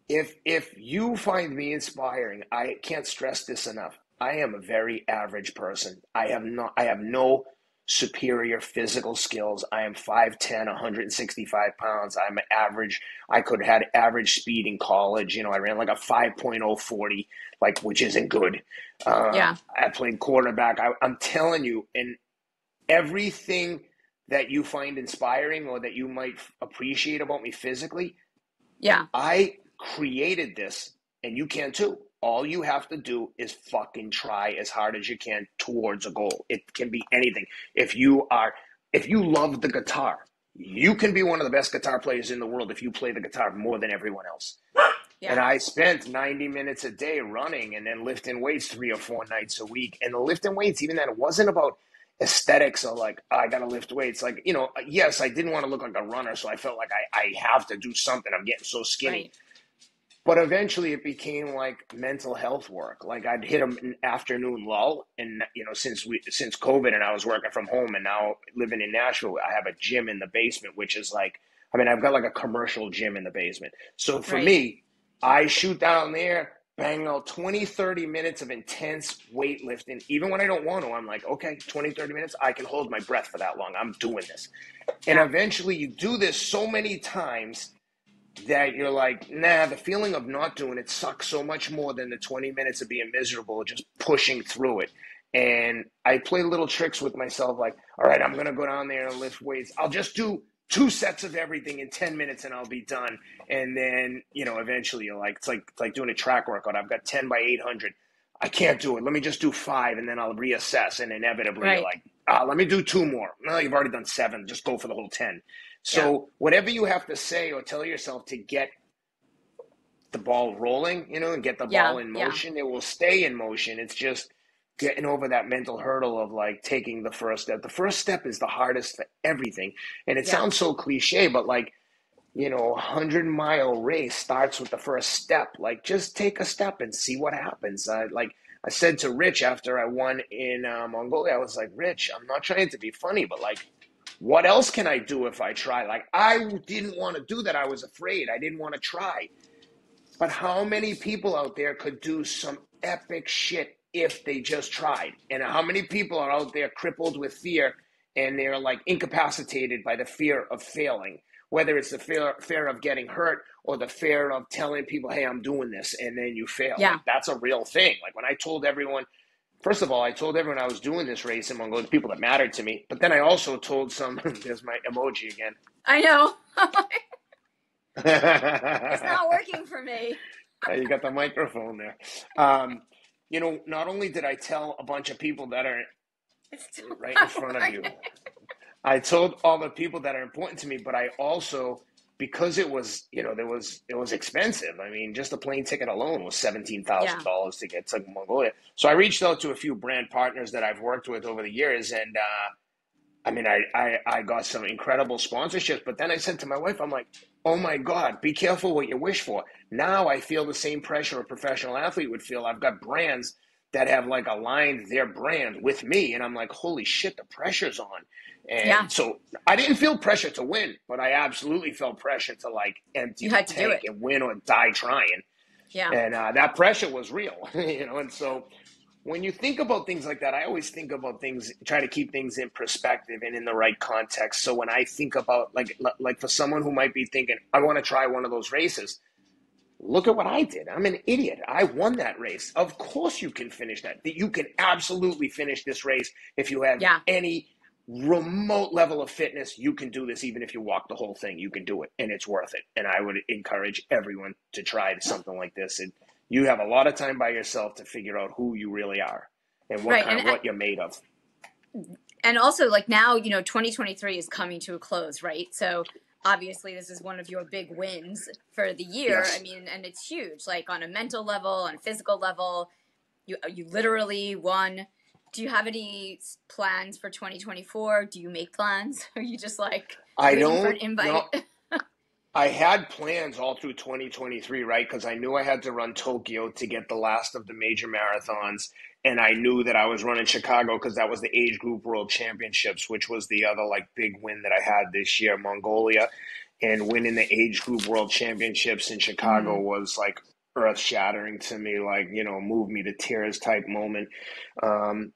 if you find me inspiring, I can't stress this enough. I am a very average person. I have no superior physical skills. I am 5'10", 165 pounds. I'm an average. I could have had average speed in college. You know, I ran like a 5.0 40, like, which isn't good. I played quarterback. I'm telling you, and everything that you find inspiring or that you might appreciate about me physically, I created this, and you can too. All you have to do is fucking try as hard as you can towards a goal. It can be anything. If you love the guitar, you can be one of the best guitar players in the world if you play the guitar more than everyone else. And I spent 90 minutes a day running and then lifting weights 3 or 4 nights a week. And the lifting weights, even then, it wasn't about aesthetics or like, I got to lift weights. Like, you know, yes, I didn't want to look like a runner, so I felt like I have to do something. I'm getting so skinny. Right. But eventually it became like mental health work. Like I'd hit an afternoon lull. And, you know, since COVID and I was working from home and now living in Nashville, I have a gym in the basement, which is like, I mean, I've got like a commercial gym in the basement. So for me, I shoot down there, bang out 20, 30 minutes of intense weightlifting. Even when I don't want to, I'm like, okay, 20, 30 minutes, I can hold my breath for that long. I'm doing this. And eventually you do this so many times that you're like, nah, the feeling of not doing it sucks so much more than the 20 minutes of being miserable, just pushing through it. And I play little tricks with myself, like, all right, I'm going to go down there and lift weights. I'll just do 2 sets of everything in 10 minutes and I'll be done. And then, you know, eventually you're like, it's like doing a track workout. I've got 10 by 800. I can't do it. Let me just do 5 and then I'll reassess. And inevitably you're like, let me do 2 more. No, you've already done 7. Just go for the whole 10. So whatever you have to say or tell yourself to get the ball rolling, you know, and get the ball in motion, it will stay in motion. It's just getting over that mental hurdle of like taking the first step. The first step is the hardest for everything. And it sounds so cliche, but like, you know, 100-mile race starts with the first step. Like just take a step and see what happens. Like I said to Rich after I won in Mongolia, I was like, Rich, I'm not trying to be funny, but like, what else can I do if I try? Like, I didn't want to do that. I was afraid. I didn't want to try. But how many people out there could do some epic shit if they just tried? And how many people are out there crippled with fear and they're like incapacitated by the fear of failing? Whether it's the fear of getting hurt or the fear of telling people, hey, I'm doing this, and then you fail. Like, that's a real thing. Like when I told everyone, first of all, I told everyone I was doing this race in Mongolia, the people that mattered to me. But then I also told some, there's my emoji again. I know. It's not working for me. You got the microphone there. You know, not only did I tell a bunch of people that are right in front of you, I told all the people that are important to me, but I also, because it was, you know, it was expensive. I mean, just the plane ticket alone was $17,000 to get to Mongolia. So I reached out to a few brand partners that I've worked with over the years, and I mean, I got some incredible sponsorships. But then I said to my wife, I'm like, oh my God, be careful what you wish for. Now I feel the same pressure a professional athlete would feel. I've got brands that have like aligned their brand with me, and I'm like, holy shit, the pressure's on. And so I didn't feel pressure to win, but I absolutely felt pressure to like empty the tank and win or die trying. And that pressure was real, you know. And so when you think about things like that, I always think about things, try to keep things in perspective and in the right context. So when I think about like for someone who might be thinking, I want to try one of those races, look at what I did. I'm an idiot. I won that race. Of course you can finish that. You can absolutely finish this race if you have any remote level of fitness. You can do this. Even if you walk the whole thing, you can do it, and it's worth it. And I would encourage everyone to try something like this. And you have a lot of time by yourself to figure out who you really are and what what you're made of. And also, like, now, 2023 is coming to a close, right? So obviously this is one of your big wins for the year. I Yes. mean, and it's huge, like on a mental level, on a physical level. You literally won. Do you have any plans for 2024? Do you make plans? Or are you just like I waiting for an don't invite? know. I had plans all through 2023, right? Because I knew I had to run Tokyo to get the last of the major marathons. And I knew that I was running Chicago because that was the age group world championships, which was the other like big win that I had this year, Mongolia. And winning the age group world championships in Chicago Mm, was like earth shattering to me, like, moved me to tears type moment. Um,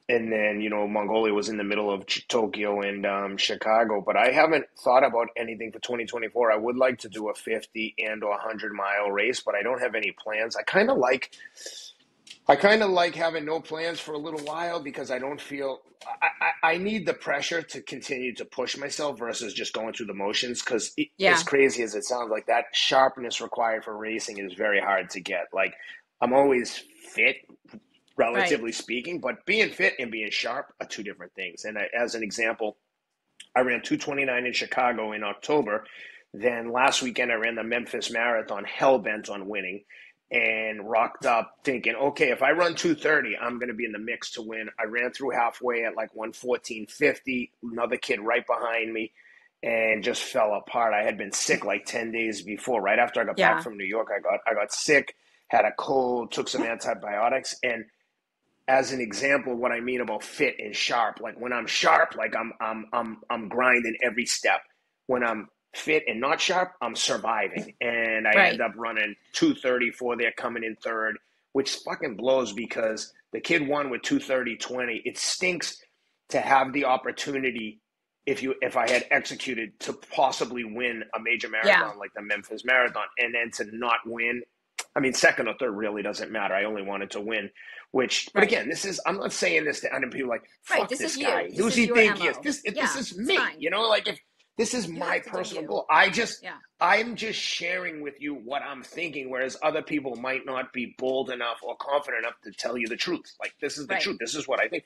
and then Mongolia was in the middle of Tokyo and Chicago, but I haven't thought about anything for 2024. I would like to do a 50 and or 100-mile race, but I don't have any plans. I kind of like having no plans for a little while because I don't feel I need the pressure to continue to push myself versus just going through the motions, because as yeah, crazy as it sounds, like that sharpness required for racing is very hard to get. Like, I'm always fit, right. relatively speaking, but being fit and being sharp are two different things. And as an example, I ran 2:29 in Chicago in October. Then last weekend, I ran the Memphis Marathon, hell bent on winning, and rocked up thinking, okay, if I run 2:30, I'm going to be in the mix to win. I ran through halfway at like 1:14.50, another kid right behind me, and just fell apart. I had been sick like 10 days before. Right after I got back Yeah, from New York, I got sick, had a cold, took some antibiotics, and as an example of what I mean about fit and sharp. Like, when I'm sharp, like I'm grinding every step. When I'm fit and not sharp, I'm surviving. And I end right. up running 2:34 there, coming in third, which fucking blows because the kid won with 2:30.20. It stinks to have the opportunity, if I had executed, to possibly win a major Yeah, marathon like the Memphis Marathon, and then to not win. I mean, second or third really doesn't matter. I only wanted to win. But right. again, I'm not saying this to other people like, Right. fuck This is this you. guy. This Who's is he your think he is? MO. This Yeah, is it's me. fine. Like, if this is You my have to do personal you. goal, Yeah, I'm just sharing with you what I'm thinking, whereas other people might not be bold enough or confident enough to tell you the truth. Like, this is the right. truth. This is what I think.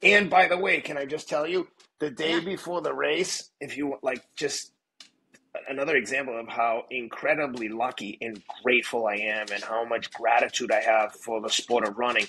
And by the way, can I just tell you, the day Yeah. before the race, if you like, just another example of how incredibly lucky and grateful I am and how much gratitude I have for the sport of running.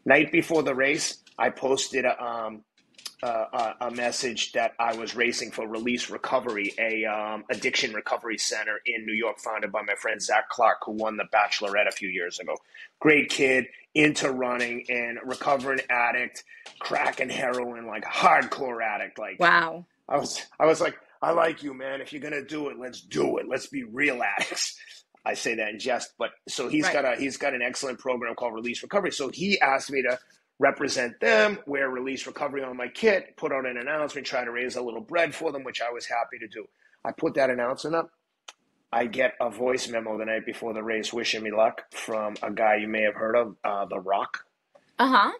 Night before the race, I posted a message that I was racing for Release Recovery, a addiction recovery center in New York, founded by my friend Zach Clark, who won the Bachelorette a few years ago. Great kid, into running and recovering addict, crack and heroin, like hardcore addict. Like, Wow. I was like, I like you, man. If you're gonna do it, let's do it. Let's be real addicts. I say that in jest, but so Right. he's got an excellent program called Release Recovery. So he asked me to represent them, wear Release Recovery on my kit, put out an announcement, try to raise a little bread for them, which I was happy to do. I put that announcement up. I get a voice memo the night before the race wishing me luck from a guy you may have heard of, The Rock. Uh-huh.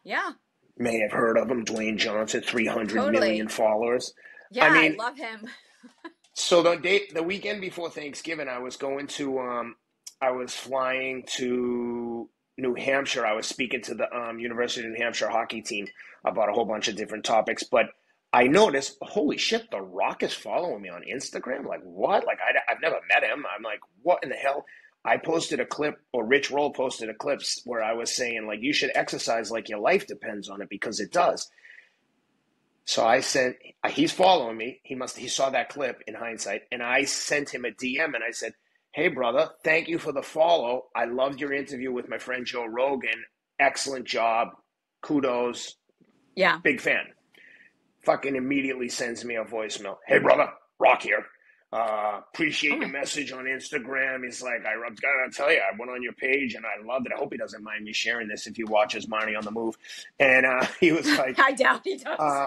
Yeah, May have heard of him, Dwayne Johnson, 300 million totally. followers. Yeah, I I mean, love him. so the weekend before Thanksgiving, I was flying to New Hampshire. I was speaking to the University of New Hampshire hockey team about a whole bunch of different topics. But I noticed, holy shit, The Rock is following me on Instagram. Like, what? Like, I've never met him. I'm like, what in the hell? I posted a clip, or Rich Roll posted a clip where I was saying, like, you should exercise like your life depends on it, because it does. So I sent, he's following me. He saw that clip in hindsight, and I sent him a DM and I said, "Hey brother, thank you for the follow. I loved your interview with my friend Joe Rogan. Excellent job. Kudos. Yeah. Big fan." Fucking immediately sends me a voicemail. "Hey brother, Rock here. Oh Appreciate your my. message on Instagram." He's like, "I gotta tell you, I went on your page and I loved it. I hope he doesn't mind me sharing this if he watches Marnie on the Move." And he was like, I doubt he does. uh,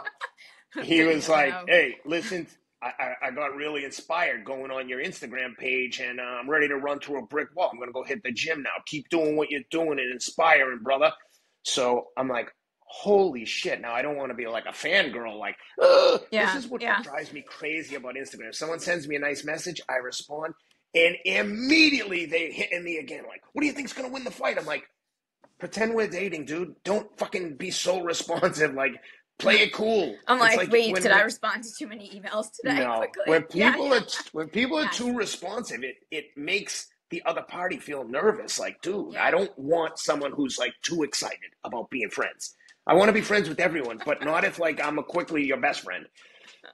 he But you was never like, know. "Hey, listen, I got really inspired going on your Instagram page, and I'm ready to run through a brick wall. I'm going to go hit the gym now. Keep doing what you're doing and inspiring, brother." So I'm like, holy shit. Now, I don't want to be like a fangirl, like, ugh. This Yeah, is what yeah. drives me crazy about Instagram. If someone sends me a nice message, I respond, and immediately they hit me again, like, "What do you think's going to win the fight?" I'm like, pretend we're dating, dude. Don't fucking be so responsive. Like, Play it cool. I'm It's like, like wait, did I respond to too many emails today no, quickly? Yeah, yeah. when people are Yes. too responsive, it makes the other party feel nervous. Like, dude, I Yeah. don't want someone who's like too excited about being friends. I want to be friends with everyone, but not if like I'm a quickly your best friend.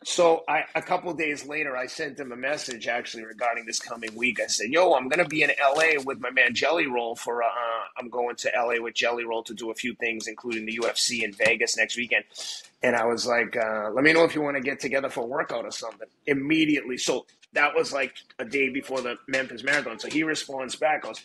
So a couple of days later, I sent him a message actually regarding this coming week. I said, "Yo, I'm gonna be in LA with my man Jelly Roll for. I'm going to LA with Jelly Roll to do a few things, including the UFC in Vegas next weekend." And I was like, "Let me know if you want to get together for a workout or something." Immediately, so that was like a day before the Memphis Marathon. So he responds back, goes,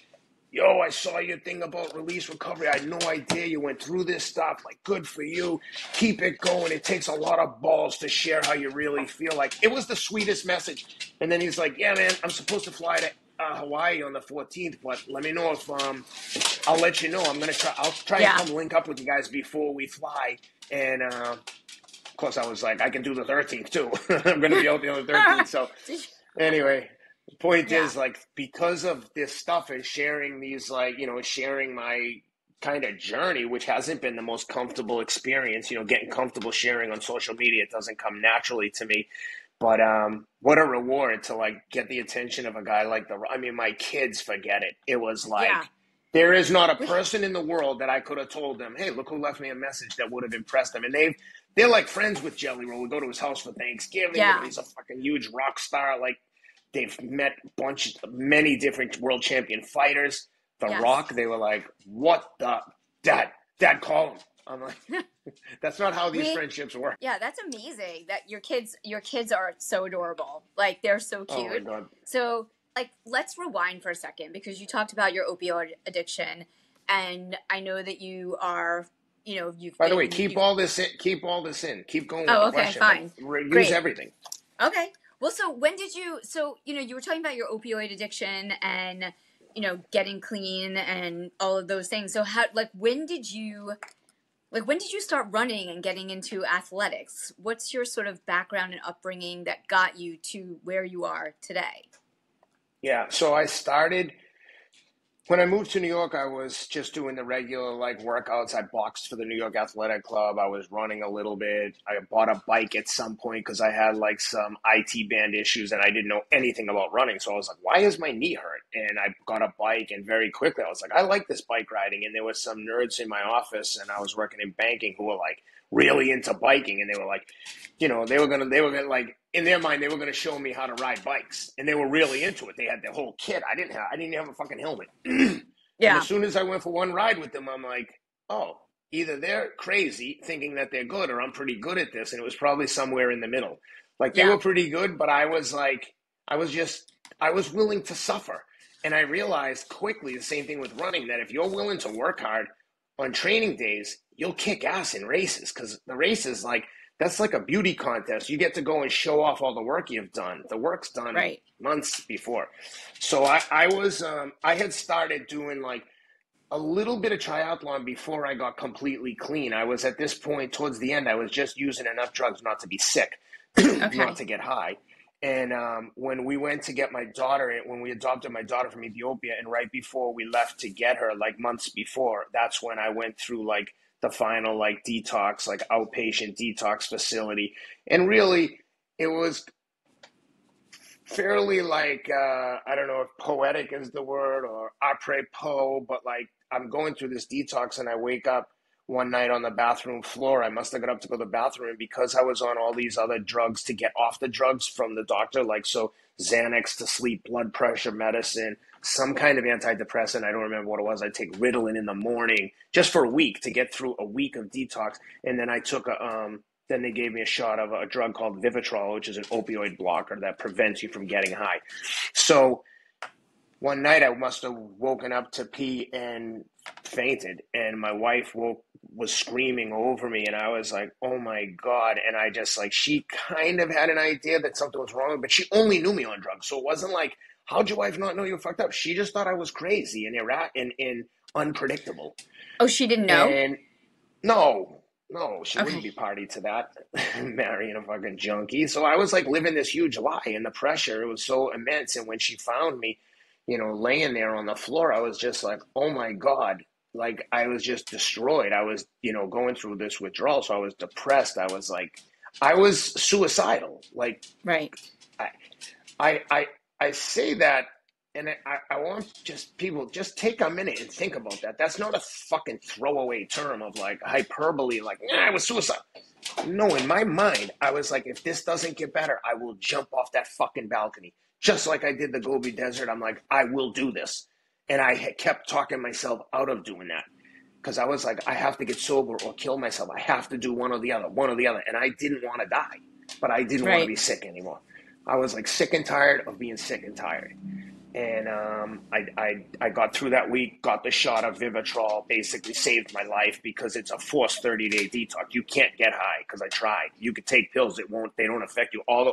"Yo, I saw your thing about release recovery. I had no idea you went through this stuff. Like, good for you. Keep it going. It takes a lot of balls to share how you really feel." Like, it was the sweetest message. And then he's like, "Yeah, man, I'm supposed to fly to Hawaii on the 14th, but let me know if I'll let you know. I'll try and Yeah. come link up with you guys before we fly." And of course, I was like, "I can do the 13th too. I'm going to be out there on the 13th." So anyway, the point Yeah. is, like, because of this stuff and sharing these, like, sharing my kind of journey, which hasn't been the most comfortable experience, getting comfortable sharing on social media, it doesn't come naturally to me. But what a reward to like get the attention of a guy like my kids forget it. It was like, Yeah. there is not a person in the world that I could have told them, "Hey, look who left me a message," that would have impressed them. And they're like friends with Jelly Roll. We go to his house for Thanksgiving. Yeah. He's a fucking huge rock star. Like, they've met many different world champion fighters. The Yes. Rock, they were like, "What the dad, call him." I'm like, that's not how these friendships work. Yeah, that's amazing that your kids are so adorable. Like, they're so cute. Oh my God. So, like, let's rewind for a second, because you talked about your opioid addiction, and I know that you are, you've By the way, keep all this in. Keep going with Oh, the okay, question. fine. Use Great. everything. Okay. Well, so when did you, you were talking about your opioid addiction and, getting clean and all of those things. So when did you start running and getting into athletics? What's your sort of background and upbringing that got you to where you are today? Yeah. So I started when I moved to New York. I was just doing the regular like workouts. I boxed for the New York Athletic Club. I was running a little bit. I bought a bike at some point because I had like some IT band issues and I didn't know anything about running. So I was like, "Why is my knee hurt?" And I got a bike, and very quickly I was like, "I like this bike riding." And there was some nerds in my office, and I was working in banking, who were like really into biking, and they were like, they were gonna like, in their mind, they were gonna show me how to ride bikes, and they were really into it. They had their whole kit. I didn't have a fucking helmet. And as soon as I went for one ride with them, I'm like, "Oh, either they're crazy thinking that they're good, or I'm pretty good at this." And it was probably somewhere in the middle. Like, they were pretty good, but I was like, I was willing to suffer. And I realized quickly the same thing with running, that if you're willing to work hard on training days, you'll kick ass in races, because the races, like, that's like a beauty contest. You get to go and show off all the work you've done. The work's done months before. So I had started doing like a little bit of triathlon before I got completely clean. I was at this point towards the end, I was just using enough drugs not to be sick, not to get high. And when we went to get my daughter, when we adopted my daughter from Ethiopia, and right before we left to get her, like months before, that's when I went through like the final like detox, like outpatient detox facility. And really, it was fairly like, I don't know if poetic is the word, or apropos, but like, I'm going through this detox, and I wake up one night on the bathroom floor. I must have got up to go to the bathroom, and because I was on all these other drugs to get off the drugs from the doctor, like, so Xanax to sleep, blood pressure medicine, some kind of antidepressant, I don't remember what it was. I'd take Ritalin in the morning just for a week to get through a week of detox. And then I took then they gave me a shot of a drug called Vivitrol, which is an opioid blocker that prevents you from getting high. So one night I must have woken up to pee and fainted, and my wife was screaming over me, and I was like, "Oh my God." And I just, like, she kind of had an idea that something was wrong, but she only knew me on drugs. So it wasn't like, "How'd your wife not know you were fucked up?" She just thought I was crazy and unpredictable. Oh, she didn't know? And no, she wouldn't be party to that, marrying a fucking junkie. So I was like living this huge lie, and the pressure, it was so immense. And when she found me, laying there on the floor, I was just like, "Oh my God, like I was just destroyed. I was, going through this withdrawal, so I was depressed. I was like, I was suicidal. Like Right. I, I say that, and I want just people just take a minute and think about that. That's not a fucking throwaway term of like hyperbole. Like, I was suicidal. No, in my mind, I was like, if this doesn't get better, I will jump off that fucking balcony. Just like I did the Gobi Desert. I'm like, I will do this. And I had kept talking myself out of doing that because I was like, I have to get sober or kill myself. I have to do one or the other, one or the other. And I didn't want to die, but I didn't want to Right. be sick anymore. I was like sick and tired of being sick and tired. And I got through that week, got the shot of Vivitrol, basically saved my life because it's a forced 30-day detox. You can't get high because I tried. You could take pills, they don't affect you. All the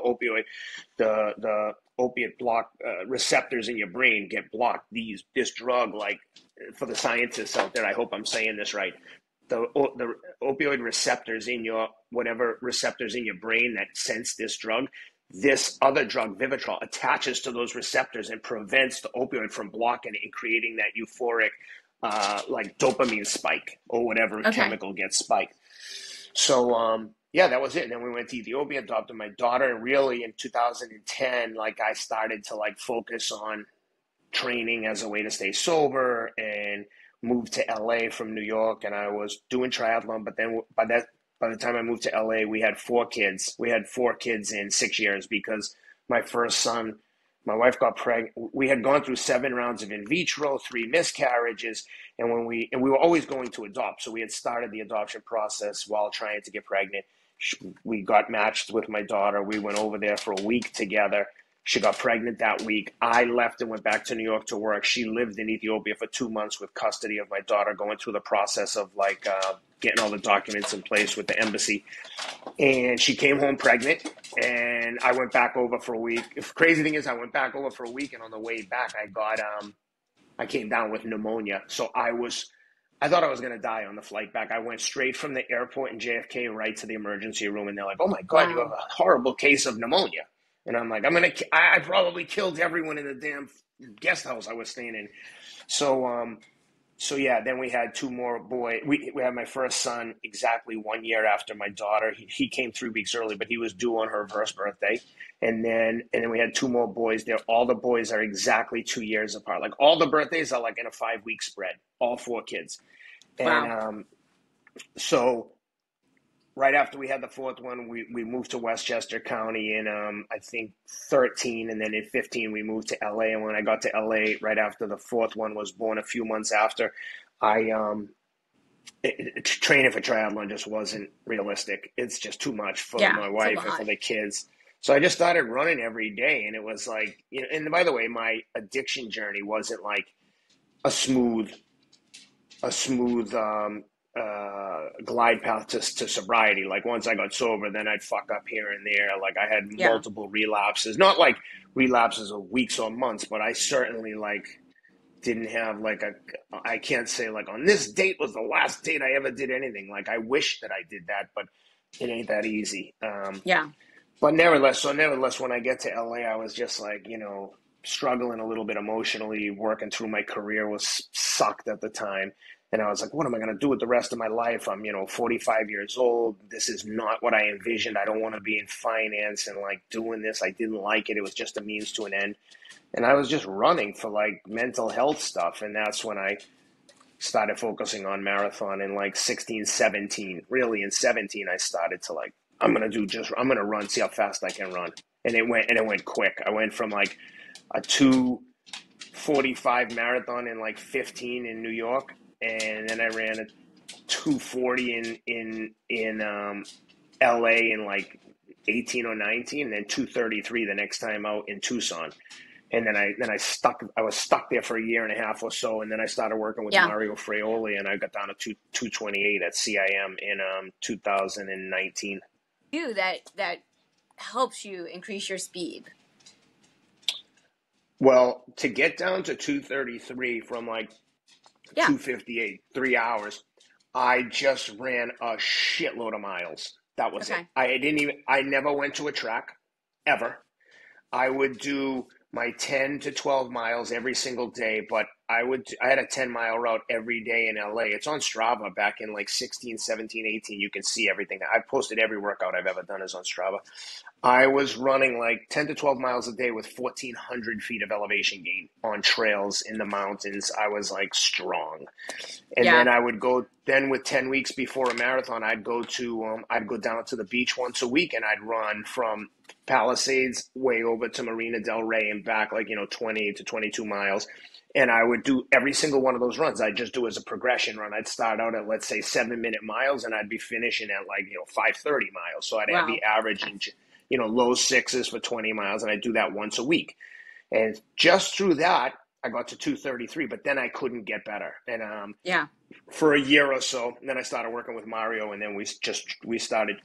opiate block receptors in your brain get blocked. This drug, like for the scientists out there, I hope I'm saying this right. The opioid receptors in your whatever receptors in your brain that sense this drug. This other drug, Vivitrol, attaches to those receptors and prevents the opioid from blocking it and creating that euphoric, like dopamine spike or whatever chemical gets spiked. So, that was it. And then we went to Ethiopia, adopted my daughter, and really in 2010, like I started to like focus on training as a way to stay sober and moved to LA from New York, and I was doing triathlon, but then by the time I moved to LA, we had 4 kids. We had 4 kids in 6 years because my first son, my wife got pregnant. We had gone through 7 rounds of in vitro, 3 miscarriages, and we were always going to adopt. So we had started the adoption process while trying to get pregnant. We got matched with my daughter. We went over there for a week together. She got pregnant that week. I left and went back to New York to work. She lived in Ethiopia for 2 months with custody of my daughter, going through the process of like getting all the documents in place with the embassy. And she came home pregnant, and I went back over for a week. The crazy thing is, I went back over for a week, and on the way back, I came down with pneumonia. So I thought I was going to die on the flight back. I went straight from the airport in JFK right to the emergency room, and they're like, "Oh my God, you have a horrible case of pneumonia." And I'm like, I probably killed everyone in the damn guest house I was staying in. So then we had 2 more boys. We had my first son exactly 1 year after my daughter. He came 3 weeks early, but he was due on her first birthday. And then we had 2 more boys there. All the boys are exactly 2 years apart. Like all the birthdays are like in a 5-week spread, all 4 kids. And so right after we had the 4th one, we moved to Westchester County in, I think, 13. And then in 15, we moved to LA. And when I got to LA, right after the 4th one was born a few months after, training for triathlon just wasn't realistic. It's just too much for my wife and for the kids. So I just started running every day. And it was like, and by the way, my addiction journey wasn't like a smooth glide path to sobriety. Like once I got sober, then I'd fuck up here and there. Like I had multiple relapses, not like relapses of weeks or months, but I certainly like didn't have like I can't say like on this date was the last date I ever did anything. Like I wish that I did that, but it ain't that easy. But nevertheless, when I get to LA, I was just like, struggling a little bit emotionally, working through my career was sucked at the time. And I was like, what am I going to do with the rest of my life? I'm, 45 years old. This is not what I envisioned. I don't want to be in finance and like doing this. I didn't like it. It was just a means to an end. And I was just running for like mental health stuff. And that's when I started focusing on marathon in like 16, 17. Really in 17, I started to like, I'm going to run, see how fast I can run. And it went quick. I went from like a 2:45 marathon in like 15 in New York. And then I ran a 2:40 in LA in like 18 or 19, and then 2:33 the next time out in Tucson. And then I was stuck there for a year and a half or so, and then I started working with Mario Fraioli, and I got down to 2:28 at CIM in 2019. That helps you increase your speed. Well, to get down to 2:33 from like 2:58, 3 hours, I just ran a shitload of miles. That was it. I never went to a track ever. I would do my 10 to 12 miles every single day, but I had a 10-mile route every day in LA. It's on Strava back in like 16, 17, 18. You can see everything. I've posted every workout I've ever done is on Strava. I was running like 10 to 12 miles a day with 1,400 feet of elevation gain on trails in the mountains. I was like strong. And Yeah. then I would go, then with 10 weeks before a marathon, I'd go down to the beach once a week, and I'd run from Palisades way over to Marina Del Rey and back, like, 20 to 22 miles. And I would do every single one of those runs. I'd just do as a progression run. I'd start out at, let's say, 7-minute miles, and I'd be finishing at like, 5:30 miles. So I'd Wow. be averaging, low sixes for 20 miles, and I'd do that once a week. And just through that, I got to 2:33, but then I couldn't get better. And Yeah. for a year or so, and then I started working with Mario, and then we started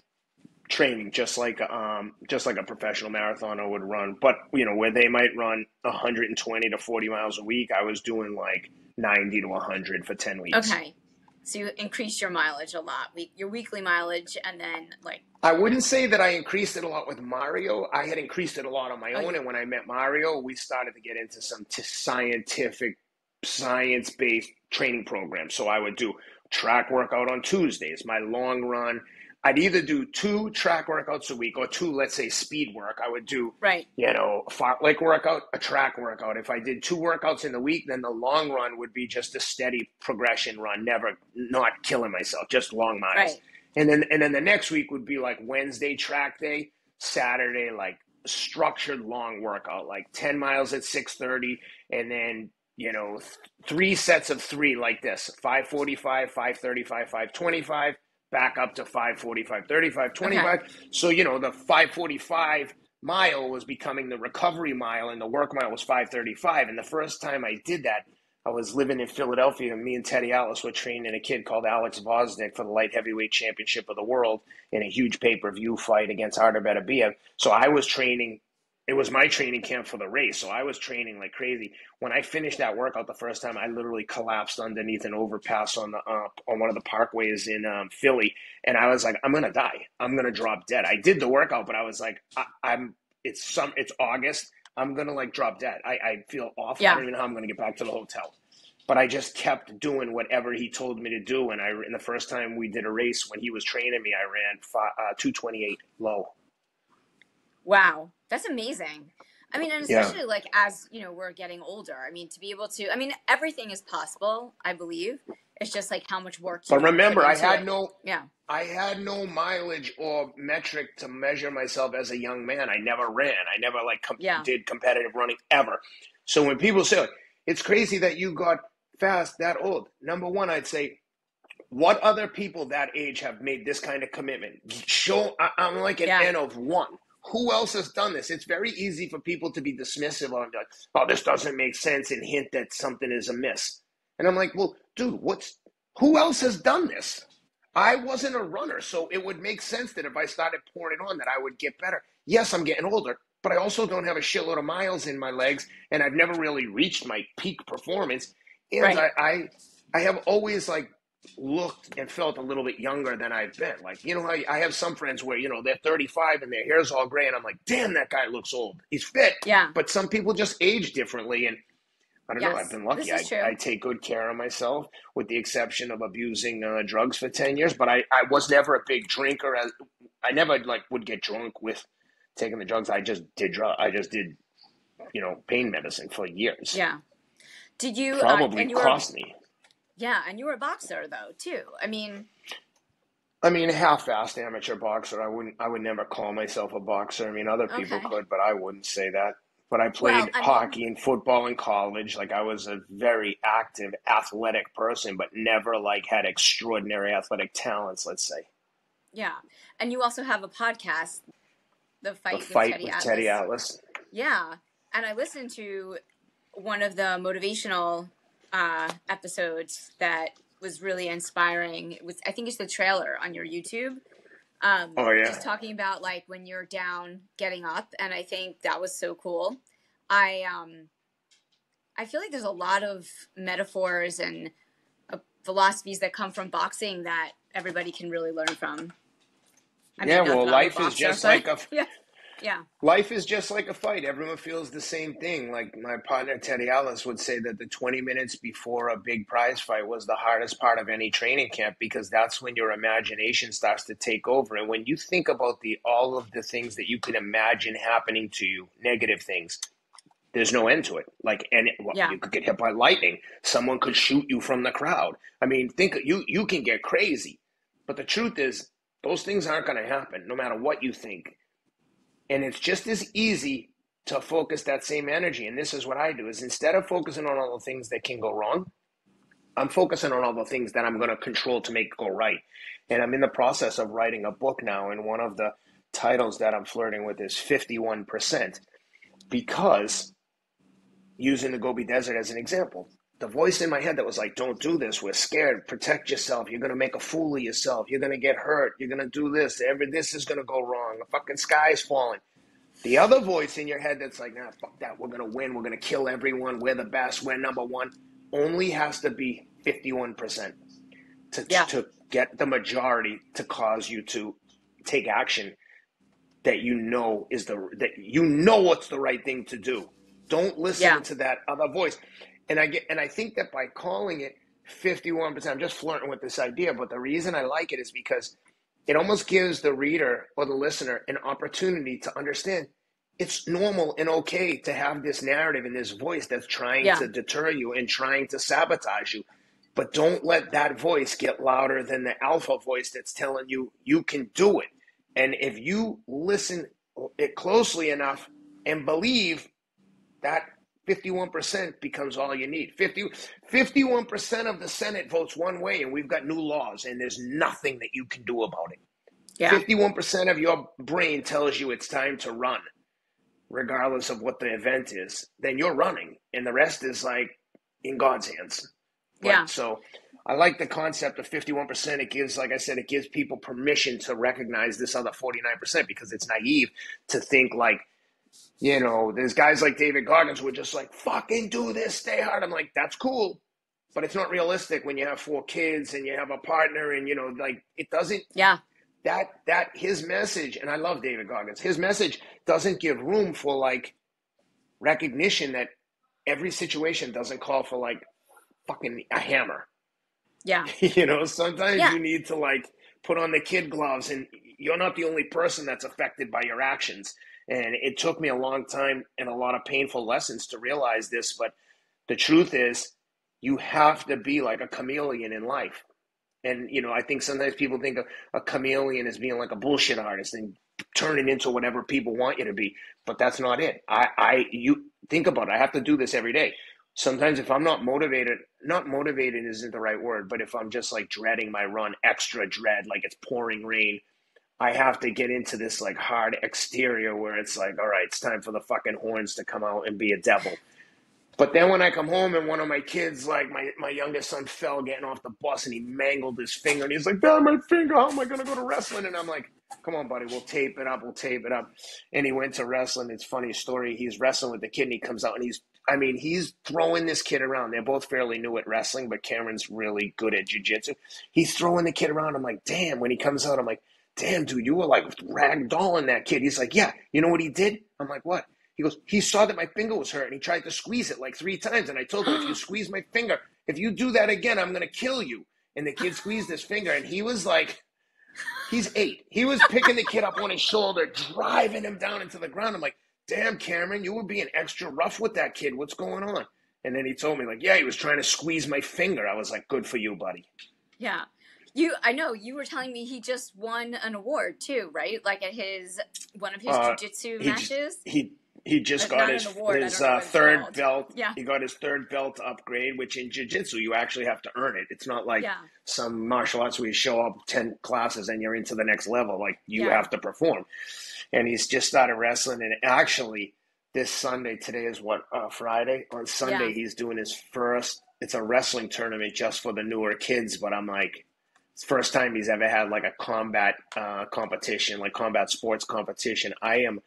training just like a professional marathoner would run. But where they might run 120 to 40 miles a week, I was doing like 90 to 100 for 10 weeks. Okay. So you increased your mileage a lot, your weekly mileage, and then like. I wouldn't say that I increased it a lot with Mario. I had increased it a lot on my own. And when I met Mario, we started to get into some science-based training programs. So I would do track workout on Tuesdays, my long run. I'd either do 2 track workouts a week or 2, let's say, speed work. I would do, right. fartlek workout, a track workout. If I did 2 workouts in the week, then the long run would be just a steady progression run, not killing myself, just long miles. Right. And then the next week would be like Wednesday track day, Saturday like structured long workout, like 10 miles at 6:30, and then 3 sets of 3 like this: 5:45, 5:35, 5:25. Back up to 5:45, 35, 25. Okay. So, the 5:45 mile was becoming the recovery mile, and the work mile was 5:35. And the first time I did that, I was living in Philadelphia, and me and Teddy Atlas were training a kid called Alex Vosnick for the light heavyweight championship of the world in a huge pay-per-view fight against Artur Beterbiev. So I was training. It was my training camp for the race, so I was training like crazy. When I finished that workout the first time, I literally collapsed underneath an overpass on one of the parkways in Philly, and I was like, "I'm gonna die. I'm gonna drop dead." I did the workout, but I was like, It's August. I'm gonna like drop dead. I feel awful. Yeah. I don't even know how I'm gonna get back to the hotel." But I just kept doing whatever he told me to do, and the first time we did a race when he was training me, I ran 2:28 low. Wow, that's amazing. I mean, and especially like as we're getting older. I mean, to be able to. I mean, everything is possible. I believe it's just like how much work. But remember, I had no mileage or metric to measure myself as a young man. I never ran. I never did competitive running ever. So when people say it's crazy that you got fast that old, number one, I'd say, what other people that age have made this kind of commitment? I'm like an N of 1. Who else has done this? It's very easy for people to be dismissive of like, "Oh, this doesn't make sense," and hint that something is amiss. And I'm like, well, dude, who else has done this? I wasn't a runner, so it would make sense that if I started pouring it on that I would get better. Yes, I'm getting older, but I also don't have a shitload of miles in my legs, and I've never really reached my peak performance. And right. I have always looked and felt a little bit younger than I've been. I have some friends where, they're 35 and their hair's all gray, and I'm like, damn, that guy looks old. He's fit. Yeah. But some people just age differently, and I don't know. I've been lucky. I take good care of myself, with the exception of abusing drugs for 10 years. But I was never a big drinker. I never would get drunk with taking the drugs. I just did pain medicine for years. Yeah. Did you probably cost me? Yeah, and you were a boxer though too. I mean, half-assed amateur boxer. I would never call myself a boxer. I mean, other people could, but I wouldn't say that. But I played hockey and football in college. I was a very active, athletic person, but never had extraordinary athletic talents, let's say. Yeah, and you also have a podcast, The Fight with Teddy Atlas. Yeah, and I listened to one of the motivational episodes that was really inspiring. I think it's the trailer on your YouTube. Just talking about when you're down, getting up, and I think that was so cool. I feel like there's a lot of metaphors and philosophies that come from boxing that everybody can really learn from. Life is just like a Yeah. Life is just like a fight. Everyone feels the same thing. Like my partner Teddy Ellis would say that the 20 minutes before a big prize fight was the hardest part of any training camp, because that's when your imagination starts to take over. And when you think about all of the things that you can imagine happening to you, negative things, there's no end to it. Like, and Yeah. you could get hit by lightning. Someone could shoot you from the crowd. I mean, think you can get crazy, but the truth is those things aren't going to happen no matter what you think. And it's just as easy to focus that same energy. And this is what I do, is instead of focusing on all the things that can go wrong, I'm focusing on all the things that I'm going to control to make go right. And I'm in the process of writing a book now. And one of the titles that I'm flirting with is 51%, because using the Gobi Desert as an example, the voice in my head that was like, don't do this, we're scared, protect yourself, you're going to make a fool of yourself, you're going to get hurt, you're going to do this, this is going to go wrong, the fucking sky's falling. The other voice in your head that's like, nah, fuck that, we're going to win, we're going to kill everyone, we're the best, we're number one, only has to be 51% to get the majority to cause you to take action that what's the right thing to do. Don't listen to that other voice. And I think that by calling it 51%, I'm just flirting with this idea, but the reason I like it is because it almost gives the reader or the listener an opportunity to understand it's normal and okay to have this narrative and this voice that's trying to deter you and trying to sabotage you. But don't let that voice get louder than the alpha voice that's telling you you can do it. And if you listen it closely enough and believe, that 51% becomes all you need. 51% of the Senate votes one way, and we've got new laws, and there's nothing that you can do about it. Yeah. 51% of your brain tells you it's time to run, regardless of what the event is. Then you're running, and the rest is like in God's hands. So I like the concept of 51%. It gives, like I said, it gives people permission to recognize this other 49%, because it's naive to think like, you know, there's guys like David Goggins who are just like, fucking do this, stay hard. I'm like, that's cool, but it's not realistic when you have 4 kids and you have a partner, and, you know, like, it doesn't, that his message, and I love David Goggins, his message doesn't give room for like recognition that every situation doesn't call for like fucking a hammer. Yeah. You know, sometimes you need to like put on the kid gloves, and you're not the only person that's affected by your actions. And it took me a long time and a lot of painful lessons to realize this. But the truth is, you have to be like a chameleon in life. And, you know, I think sometimes people think of a chameleon as being like a bullshit artist and turning into whatever people want you to be. But that's not it. You think about it. I have to do this every day. Sometimes if I'm not motivated isn't the right word, but if I'm just like dreading my run, extra dread, like it's pouring rain, I have to get into this like hard exterior where it's like, all right, it's time for the fucking horns to come out and be a devil. But then when I come home and one of my kids, like my youngest son, fell getting off the bus and he mangled his finger, and he's like, Dad, my finger, how am I going to go to wrestling? And I'm like, come on, buddy, we'll tape it up. And he went to wrestling. It's a funny story. He's wrestling with the kid, and he comes out and he's throwing this kid around. They're both fairly new at wrestling, but Cameron's really good at jiu-jitsu. He's throwing the kid around. I'm like, damn. When he comes out, I'm like, damn, dude, you were like ragdolling that kid. He's like, yeah. You know what he did? I'm like, what? He goes, he saw that my finger was hurt, and he tried to squeeze it like 3 times. And I told him, if you squeeze my finger, if you do that again, I'm going to kill you. And the kid squeezed his finger, and he was like, he's 8. He was picking the kid up on his shoulder, driving him down into the ground. I'm like, damn, Cameron, you were being extra rough with that kid. What's going on? And then he told me, like, yeah, he was trying to squeeze my finger. I was like, good for you, buddy. Yeah. I know you were telling me he just won an award too, right? Like at one of his jiu-jitsu matches. He just got his third belt. Yeah. He got his 3rd belt upgrade, which in jiu-jitsu, you actually have to earn it. It's not like some martial arts where you show up 10 classes and you're into the next level. Like, you have to perform. And he's just started wrestling. And actually, this Sunday, today is what, Friday? On Sunday, he's doing his first, it's a wrestling tournament just for the newer kids. But I'm like, it's the first time he's ever had like a combat competition, like combat sports competition. I am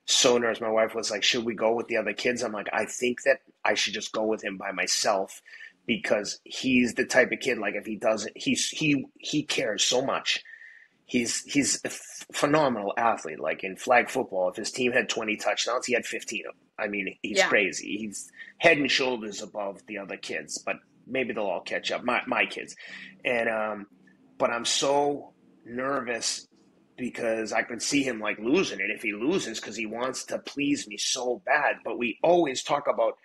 so nervous. My wife was like, should we go with the other kids? I'm like, I think that I should just go with him by myself, because he's the type of kid, like, if he doesn't, he cares so much. he's a phenomenal athlete. Like in flag football, if his team had 20 touchdowns, he had 15 of them. I mean, he's Yeah. crazy. He's head and shoulders above the other kids, but maybe they'll all catch up. My kids, and but I'm so nervous because I could see him like losing it if he loses because he wants to please me so bad. But we always talk about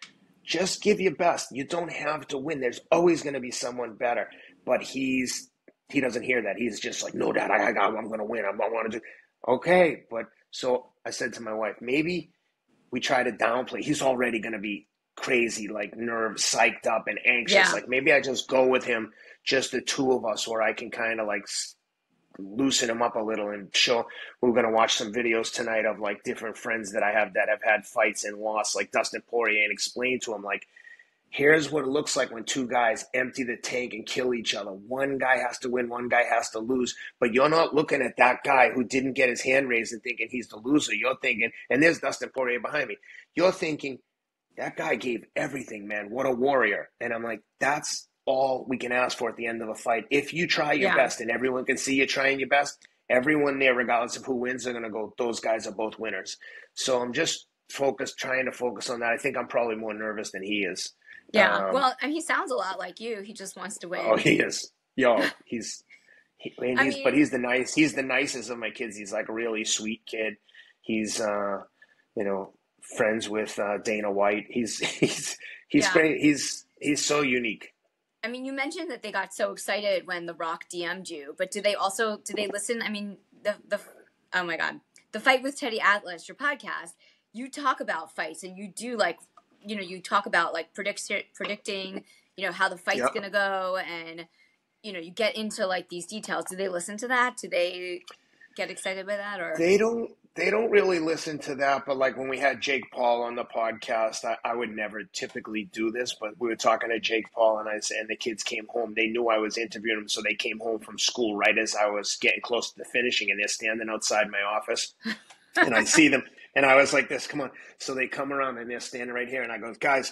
just give your best. You don't have to win. There's always going to be someone better. But he doesn't hear that. He's just like, no, Dad, I'm going to win. I want to do. Okay, but so I said to my wife, maybe we try to downplay. He's already going to be crazy, like nerves, psyched up, and anxious. Yeah. Like maybe I just go with him, just the two of us, where I can kind of like loosen him up a little and show. We're going to watch some videos tonight of like different friends that I have that have had fights and lost, like Dustin Poirier, and explain to him like, here's what it looks like when two guys empty the tank and kill each other. One guy has to win, one guy has to lose. But you're not looking at that guy who didn't get his hand raised and thinking he's the loser. You're thinking, and there's Dustin Poirier behind me. You're thinking, that guy gave everything, man. What a warrior. And I'm like, that's all we can ask for at the end of a fight. If you try your best and everyone can see you trying your best, everyone there, regardless of who wins, they're going to go, those guys are both winners. So I'm just trying to focus on that. I think I'm probably more nervous than he is. Yeah. Well, I mean, he sounds a lot like you. He just wants to win. Oh, he is. But he's the nicest of my kids. He's like a really sweet kid. He's, friends with Dana White. He's great. He's so unique. I mean, you mentioned that they got so excited when The Rock DM'd you, but do they listen? I mean, oh my God, the Fight with Teddy Atlas, your podcast, you talk about fights and you do like, you talk about like predicting, how the fight's going to go and, you get into like these details. Do they listen to that? Do they get excited by that? Or They don't really listen to that, but like when we had Jake Paul on the podcast, I would never typically do this, but we were talking to Jake Paul and the kids came home. They knew I was interviewing them, so they came home from school right as I was getting close to the finishing, and they're standing outside my office, and I see them, and I was like this, come on. So they come around and they're standing right here, and I go, guys,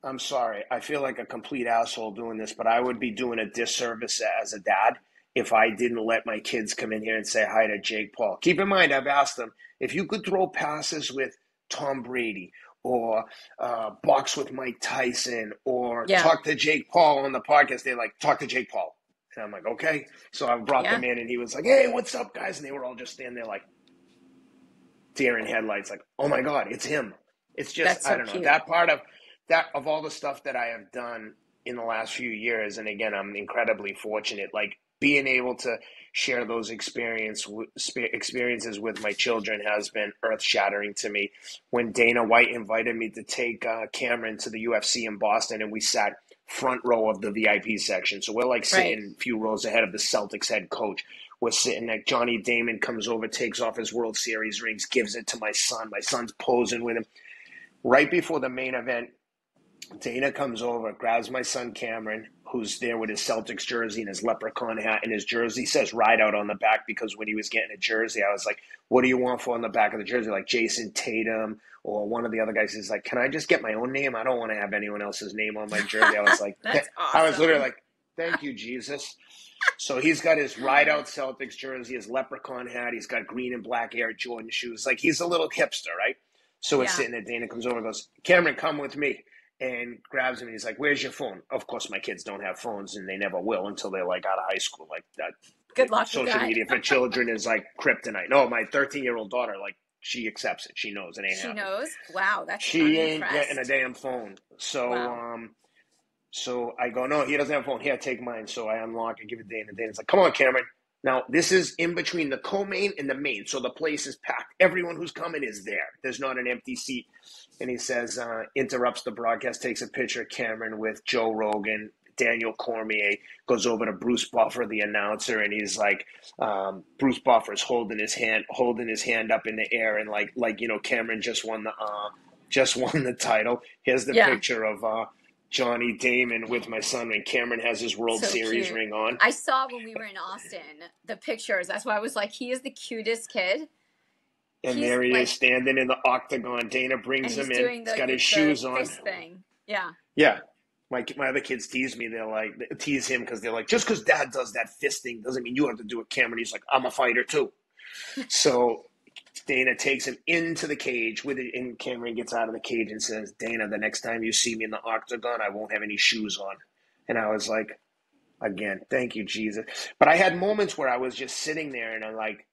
I'm sorry. I feel like a complete asshole doing this, but I would be doing a disservice as a dad if I didn't let my kids come in here and say hi to Jake Paul. Keep in mind, I've asked them, if you could throw passes with Tom Brady or box with Mike Tyson or talk to Jake Paul on the podcast, they're like, talk to Jake Paul. And I'm like, okay. So I brought them in and he was like, hey, what's up, guys? And they were all just standing there like deer in headlights, like, oh my God, it's him. It's just, so I don't know, that part of all the stuff that I have done in the last few years. And again, I'm incredibly fortunate, like, being able to share those experiences with my children has been earth-shattering to me. When Dana White invited me to take Cameron to the UFC in Boston, and we sat front row of the VIP section. So we're like sitting a few rows ahead of the Celtics head coach. We're sitting there. Johnny Damon comes over, takes off his World Series rings, gives it to my son. My son's posing with him. Right before the main event, Dana comes over, grabs my son Cameron, who's there with his Celtics jersey and his leprechaun hat, and his jersey says Rideout on the back, because when he was getting a jersey, I was like, what do you want for on the back of the jersey? Like Jason Tatum or one of the other guys is like, can I just get my own name? I don't want to have anyone else's name on my jersey. I was like, That's awesome. I was literally like, thank you, Jesus. So he's got his Rideout Celtics jersey, his leprechaun hat. He's got green and black Air Jordan shoes. Like, he's a little hipster, right? So we're sitting there. Dana comes over and goes, Cameron, come with me. And grabs him and he's like, where's your phone? Of course, my kids don't have phones and they never will until they're like out of high school. Like that. Good luck. Social media for children is like kryptonite. No, my 13-year-old daughter, like, she accepts it. She knows it ain't happening. She knows? Wow, that's She ain't getting a damn phone. So, so I go, no, he doesn't have a phone. Here, take mine. So I unlock and give it to Dana. Dana's like, come on, Cameron. Now, this is in between the co-main and the main, so the place is packed. Everyone who's coming is there. There's not an empty seat. And he says, interrupts the broadcast, takes a picture of Cameron with Joe Rogan, Daniel Cormier, goes over to Bruce Buffer, the announcer, and he's like, Bruce Buffer's holding his hand up in the air, and like Cameron just won the title. Here's the picture of Johnny Damon with my son, and Cameron has his World Series ring on. I saw when we were in Austin the pictures. That's why I was like, he is the cutest kid. And there he is standing in the octagon. Dana brings him in. He's got his shoes on. Fist thing. Yeah. Yeah. my other kids tease me. They tease him because they're like, just because dad does that fisting doesn't mean you have to do it, Cameron. He's like, I'm a fighter too. So Dana takes him into the cage with it, and Cameron gets out of the cage and says, Dana, the next time you see me in the octagon, I won't have any shoes on. And I was like, again, thank you, Jesus. But I had moments where I was just sitting there and I'm like,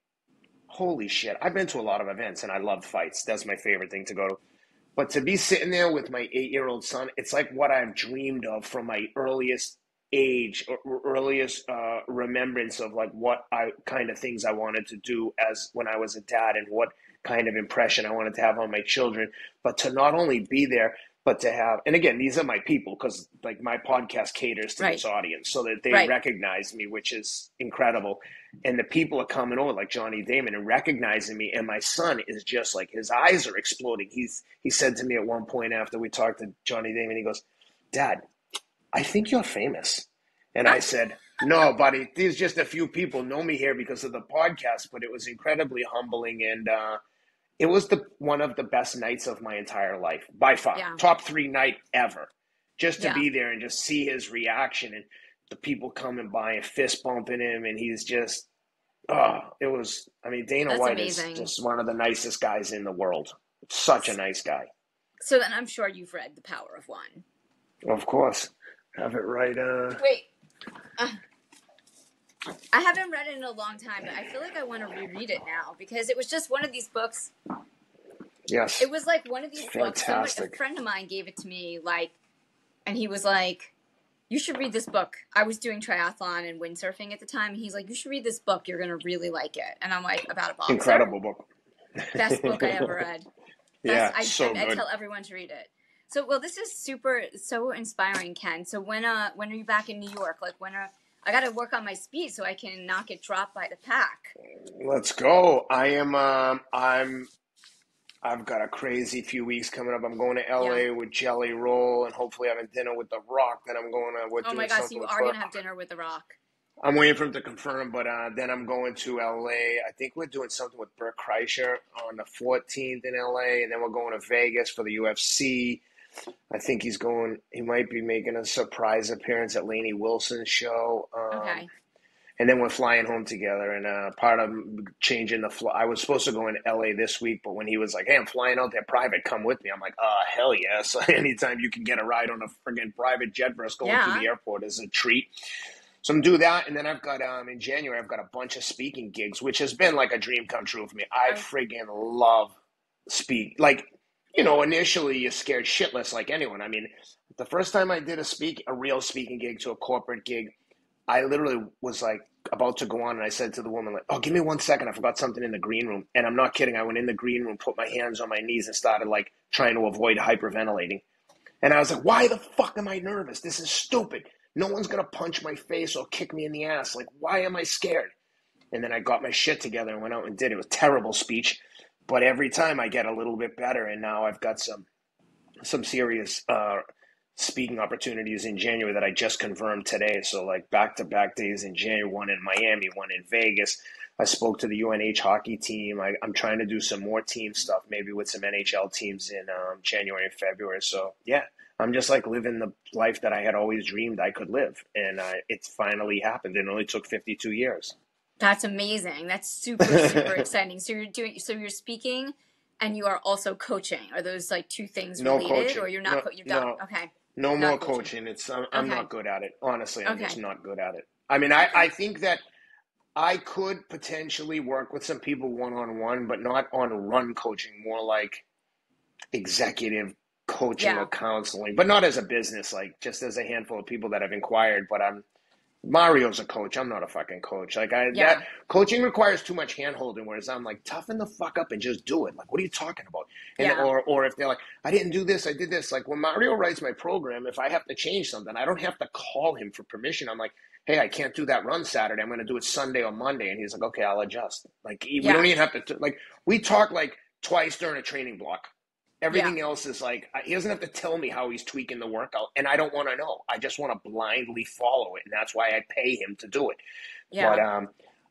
holy shit. I've been to a lot of events and I love fights. That's my favorite thing to go to. But to be sitting there with my 8-year-old son, it's like what I've dreamed of from my earliest age or earliest remembrance of like what kind of things I wanted to do as when I was a dad and what kind of impression I wanted to have on my children. But to not only be there, but to have, and again, these are my people because like my podcast caters to this audience so that they recognize me, which is incredible. And the people are coming over like Johnny Damon and recognizing me. And my son is just like, his eyes are exploding. He said to me at one point after we talked to Johnny Damon, he goes, Dad, I think you're famous. And I said, no, buddy, there's just a few people know me here because of the podcast, but it was incredibly humbling. And, it was one of the best nights of my entire life, by far. Yeah. Top 3 night ever. Just to be there and just see his reaction and the people coming by and fist bumping him. And he's just, it was, I mean, Dana White is just one of the nicest guys in the world. Such a nice guy. So then I'm sure you've read The Power of One. Of course. Have it right. Wait. I haven't read it in a long time, but I feel like I want to reread it now because it was just one of these books. Yes. It was like one of these books. A friend of mine gave it to me, and he was like, you should read this book. I was doing triathlon and windsurfing at the time, and he's like, you should read this book. You're going to really like it. And I'm like, about a boxer? Incredible book. Best book I ever read. I tell everyone to read it. So, well, this is so inspiring, Ken. So when are you back in New York? Like I got to work on my speed so I can not get dropped by the pack. Let's go. I've got a crazy few weeks coming up. I'm going to LA with Jelly Roll and hopefully having dinner with The Rock. Then I'm going to. Oh my gosh, you are going to have dinner with The Rock. I'm waiting for him to confirm, but then I'm going to LA. I think we're doing something with Bert Kreischer on the 14th in LA, and then we're going to Vegas for the UFC. I think he might be making a surprise appearance at Lainey Wilson's show. Okay. And then we're flying home together. And part of changing I was supposed to go in LA this week, but when he was like, hey, I'm flying out there private, come with me. I'm like, hell yes. Anytime you can get a ride on a friggin' private jet for us going through the airport is a treat. So I'm doing that. And then I've got, in January, I've got a bunch of speaking gigs, which has been like a dream come true for me. I friggin' love speak. Like, initially you're scared shitless like anyone. I mean, the first time I did a real speaking gig to a corporate gig, I literally was like about to go on and I said to the woman, like, oh, give me 1 second. I forgot something in the green room. And I'm not kidding. I went in the green room, put my hands on my knees and started like trying to avoid hyperventilating. And I was like, why the fuck am I nervous? This is stupid. No one's going to punch my face or kick me in the ass. Like, why am I scared? And then I got my shit together and went out and did it. It was a terrible speech. But every time I get a little bit better, and now I've got some serious speaking opportunities in January that I just confirmed today. So like back-to-back days in January, one in Miami, one in Vegas. I spoke to the UNH hockey team. I'm trying to do some more team stuff, maybe with some NHL teams in January and February. So yeah, I'm just like living the life that I had always dreamed I could live. And it's finally happened. It only took 52 years. That's amazing. That's super, super exciting. So you're speaking and you are also coaching. Are those like two things related? Coaching. Or you're not you've done okay. No more coaching. I'm not good at it. Honestly, I'm just not good at it. I mean, I think that I could potentially work with some people one-on-one, but not on run coaching, more like executive coaching or counseling, but not as a business, like just as a handful of people that have inquired, but Mario's a coach. I'm not a fucking coach. That coaching requires too much hand-holding, whereas I'm like, toughen the fuck up and just do it. Like, what are you talking about? And or if they're like, I didn't do this, I did this. Like when Mario writes my program, if I have to change something, I don't have to call him for permission. I'm like, hey, I can't do that run Saturday. I'm going to do it Sunday or Monday. And he's like, okay, I'll adjust. Like we don't even have to like we talk like twice during a training block. Everything else is like, he doesn't have to tell me how he's tweaking the workout, and I don't want to know. I just want to blindly follow it, and that's why I pay him to do it. Yeah.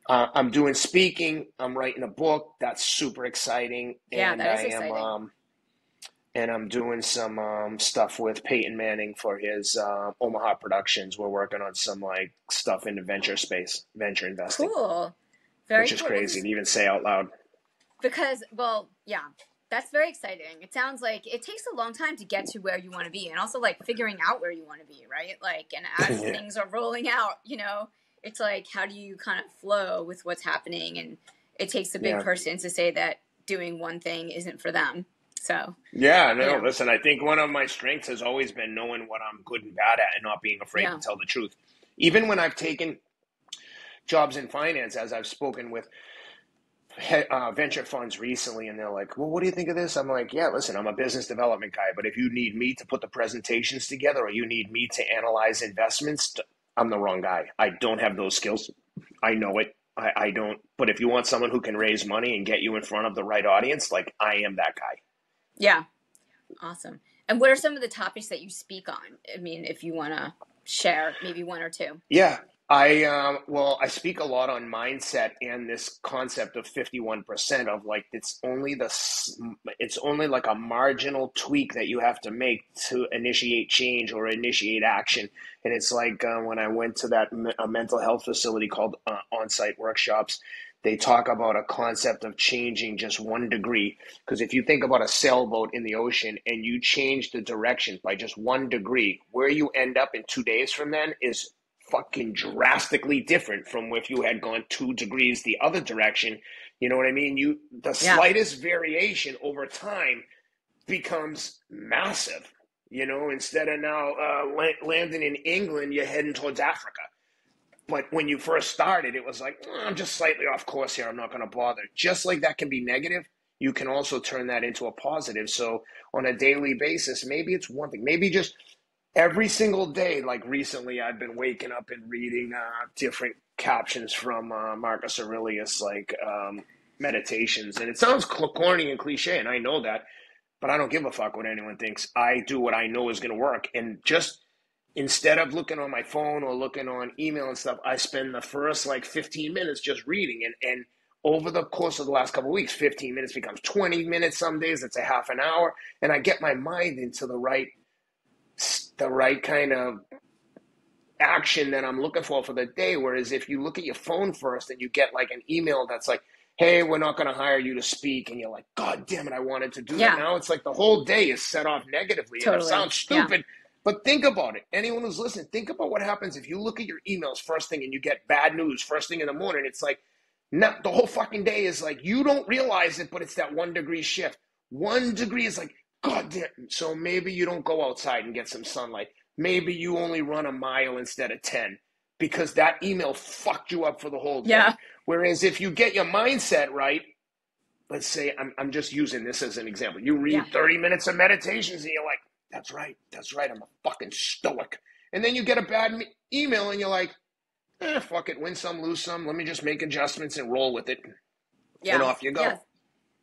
But I'm doing speaking. I'm writing a book. That's super exciting. Yeah, and that is exciting. and I'm doing some stuff with Peyton Manning for his Omaha Productions. We're working on some like stuff in the venture space, venture investing, Cool. Very which is cool. Well, crazy to even say out loud. because, well, yeah, that's very exciting. It sounds like it takes a long time to get to where you want to be, and also like figuring out where you want to be, right? Like, and as Yeah. things are rolling out, it's like, how do you kind of flow with what's happening? And it takes a big Yeah. person to say that doing one thing isn't for them. So, Yeah, you no, know, listen, I think one of my strengths has always been knowing what I'm good and bad at and not being afraid to yeah, tell the truth. Even when I've taken jobs in finance, as I've spoken with venture funds recently, and they're like, well, what do you think of this? I'm like, yeah, listen, I'm a business development guy, but if you need me to put the presentations together or you need me to analyze investments, I'm the wrong guy. I don't have those skills. I know it. I don't. But if you want someone who can raise money and get you in front of the right audience, like I am that guy. yeah, awesome. And what are some of the topics that you speak on? I mean, if you want to share maybe one or two. Yeah, I speak a lot on mindset and this concept of 51% of like it's only like a marginal tweak that you have to make to initiate change or initiate action. And it's like when I went to a mental health facility called On-Site Workshops, they talk about a concept of changing just 1 degree. Because if you think about a sailboat in the ocean and you change the direction by just 1 degree, where you end up in 2 days from then is fucking drastically different from if you had gone 2 degrees the other direction. You know what I mean? The Yeah, slightest variation over time becomes massive. Instead of now landing in England, you're heading towards Africa. But when you first started, it was like, I'm just slightly off course here. I'm not going to bother. Just like that can be negative, you can also turn that into a positive. So on a daily basis, maybe it's one thing. Maybe just every single day, like recently, I've been waking up and reading different captions from Marcus Aurelius, like meditations. And it sounds corny and cliche, and I know that, but I don't give a fuck what anyone thinks. I do what I know is going to work. And just instead of looking on my phone or looking on email and stuff, I spend the first like 15 minutes just reading. And over the course of the last couple of weeks, 15 minutes becomes 20 minutes. Some days it's a half an hour. And I get my mind into the right kind of action that I'm looking for the day. Whereas if you look at your phone first and you get like an email that's like, hey, we're not going to hire you to speak. And you're like, God damn it, I wanted to do that. yeah, Now it's like the whole day is set off negatively. And it totally. sounds Yeah, stupid, but think about it. Anyone who's listening, think about what happens if you look at your emails first thing and you get bad news first thing in the morning. It's like, the whole fucking day is like, you don't realize it, but it's that 1 degree shift. 1 degree is like, God damn. So maybe you don't go outside and get some sunlight. Maybe you only run a mile instead of 10 because that email fucked you up for the whole day. yeah, Whereas if you get your mindset right, let's say I'm just using this as an example. You read yeah, 30 minutes of meditations and you're like, that's right, I'm a fucking stoic. And then you get a bad email and you're like, fuck it, win some, lose some. Let me just make adjustments and roll with it. And yeah, off you go. yeah.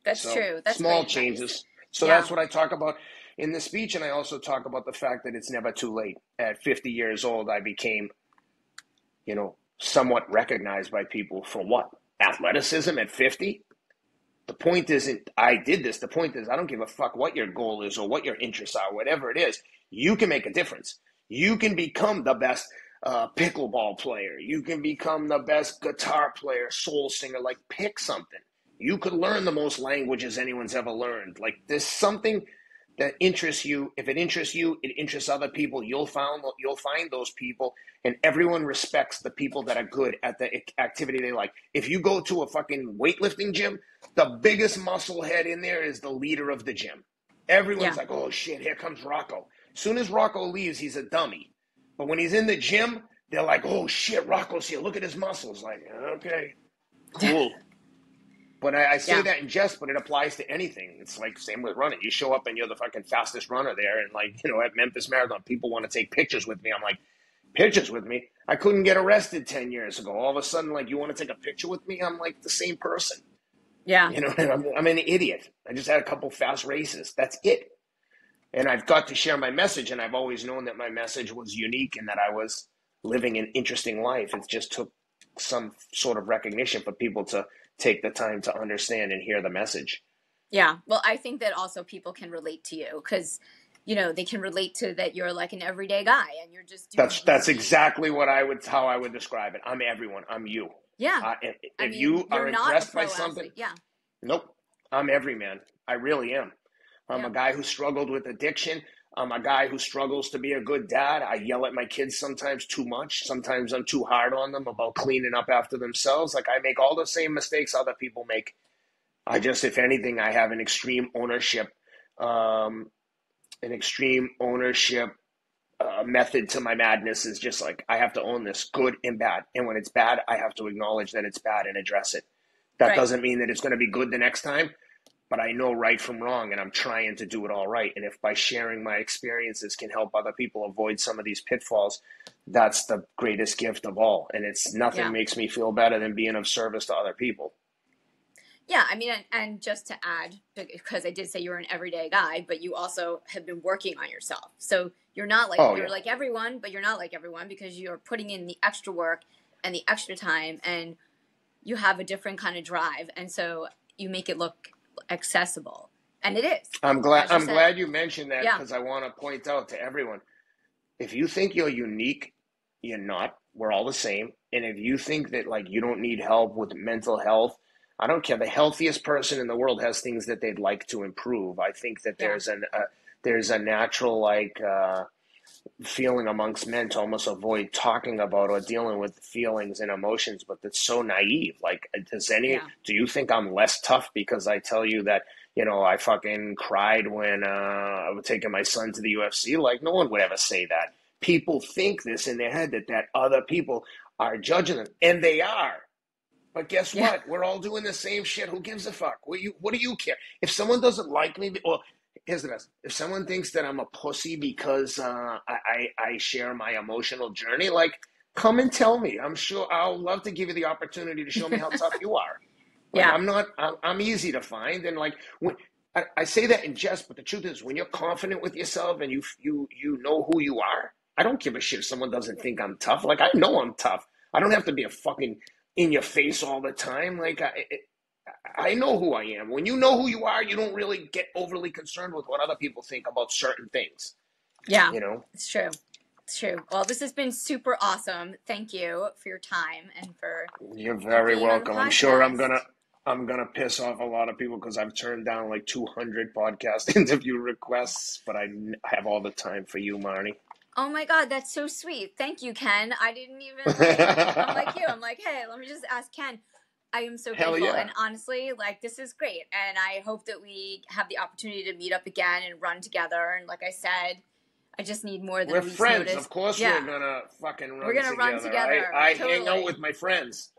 That's So true. That's small great advice. changes. So Yeah, that's what I talk about in the speech. And I also talk about the fact that it's never too late. At 50 years old, I became, somewhat recognized by people for what? Athleticism at 50? The point isn't I did this. The point is I don't give a fuck what your goal is or what your interests are, whatever it is. You can make a difference. You can become the best pickleball player. You can become the best guitar player, soul singer. Like, pick something. You could learn the most languages anyone's ever learned. Like, there's something that interests you. If it interests you, it interests other people. You'll find those people, and everyone respects the people that are good at the activity they like. If you go to a fucking weightlifting gym, the biggest muscle head in there is the leader of the gym. Everyone's yeah, like, oh shit, here comes Rocco. As soon as Rocco leaves, he's a dummy. But when he's in the gym, they're like, oh shit, Rocco's here. Look at his muscles. Like, okay, cool. But I say yeah, that in jest, but it applies to anything. It's like same with running. You show up and you're the fucking fastest runner there, and like at Memphis Marathon, people want to take pictures with me. I'm like, pictures with me? I couldn't get arrested 10 years ago. All of a sudden, like, you want to take a picture with me? I'm like the same person. yeah, And I'm an idiot. I just had a couple fast races. That's it. And I've got to share my message, and I've always known that my message was unique and that I was living an interesting life. It just took some sort of recognition for people to take the time to understand and hear the message. Yeah. Well, I think that also people can relate to you because, you know, they can relate to that you're like an everyday guy and you're just doing That's easy. exactly how I would describe it. I'm everyone. I'm you. Yeah. I If mean, you you're are not a impressed by pro something, athlete. Yeah. nope. I'm every man. I really am. I'm Yeah. a guy who struggled with addiction. I'm a guy who struggles to be a good dad. I yell at my kids sometimes too much. Sometimes I'm too hard on them about cleaning up after themselves. Like I make all the same mistakes other people make. I just, if anything, I have um, an extreme ownership method to my madness is just like I have to own this, good and bad. And when it's bad, I have to acknowledge that it's bad and address it. That Right. doesn't mean that it's going to be good the next time, but I know right from wrong and I'm trying to do it all right. And if by sharing my experiences can help other people avoid some of these pitfalls, that's the greatest gift of all. And it's nothing Yeah. makes me feel better than being of service to other people. Yeah, I mean, and just to add, because I did say you're an everyday guy, but you also have been working on yourself. So you're not like Oh you're yeah. like everyone, but you're not like everyone because you're putting in the extra work and the extra time, and you have a different kind of drive, and so you make it look accessible, and it is, as you I'm said. glad you mentioned that Yeah, because I want to point out to everyone, if you think you're unique, you're not. We're all the same. And if you think that like you don't need help with mental health, I don't care. The healthiest person in the world has things that they'd like to improve. I think that yeah, there's a natural feeling amongst men to almost avoid talking about or dealing with feelings and emotions, but that's so naive. Like, yeah, do you think I'm less tough because I tell you that, I fucking cried when I was taking my son to the UFC? Like, no one would ever say that. People think this in their head that other people are judging them, and they are. But guess yeah, what? We're all doing the same shit. Who gives a fuck? What do you care? If someone doesn't like me, or here's the best: if someone thinks that I'm a pussy because I share my emotional journey, like come and tell me. I'm sure I'll love to give you the opportunity to show me how tough you are. Like yeah, I'm easy to find, and like when I say that in jest, but the truth is, when you're confident with yourself and you know who you are, I don't give a shit if someone doesn't think I'm tough. Like I know I'm tough. I don't have to be a fucking in your face all the time. Like I know who I am. When you know who you are, you don't really get overly concerned with what other people think about certain things. yeah. You know. It's true. It's true. Well, this has been super awesome. Thank you for your time and for You're very being on the welcome. I'm sure podcast. I'm gonna piss off a lot of people because I've turned down like 200 podcast interview requests, but I have all the time for you, Marnie. Oh my God, that's so sweet. Thank you, Ken. I didn't even like, I'm like you. I'm like, hey, let me just ask Ken. I am so Hell grateful. yeah. And honestly, like, this is great. And I hope that we have the opportunity to meet up again and run together. And like I said, I just need more than We're a week's friends. notice. Of course Yeah, we're gonna fucking we're run going to run together. I together. I hang out Totally. with my friends.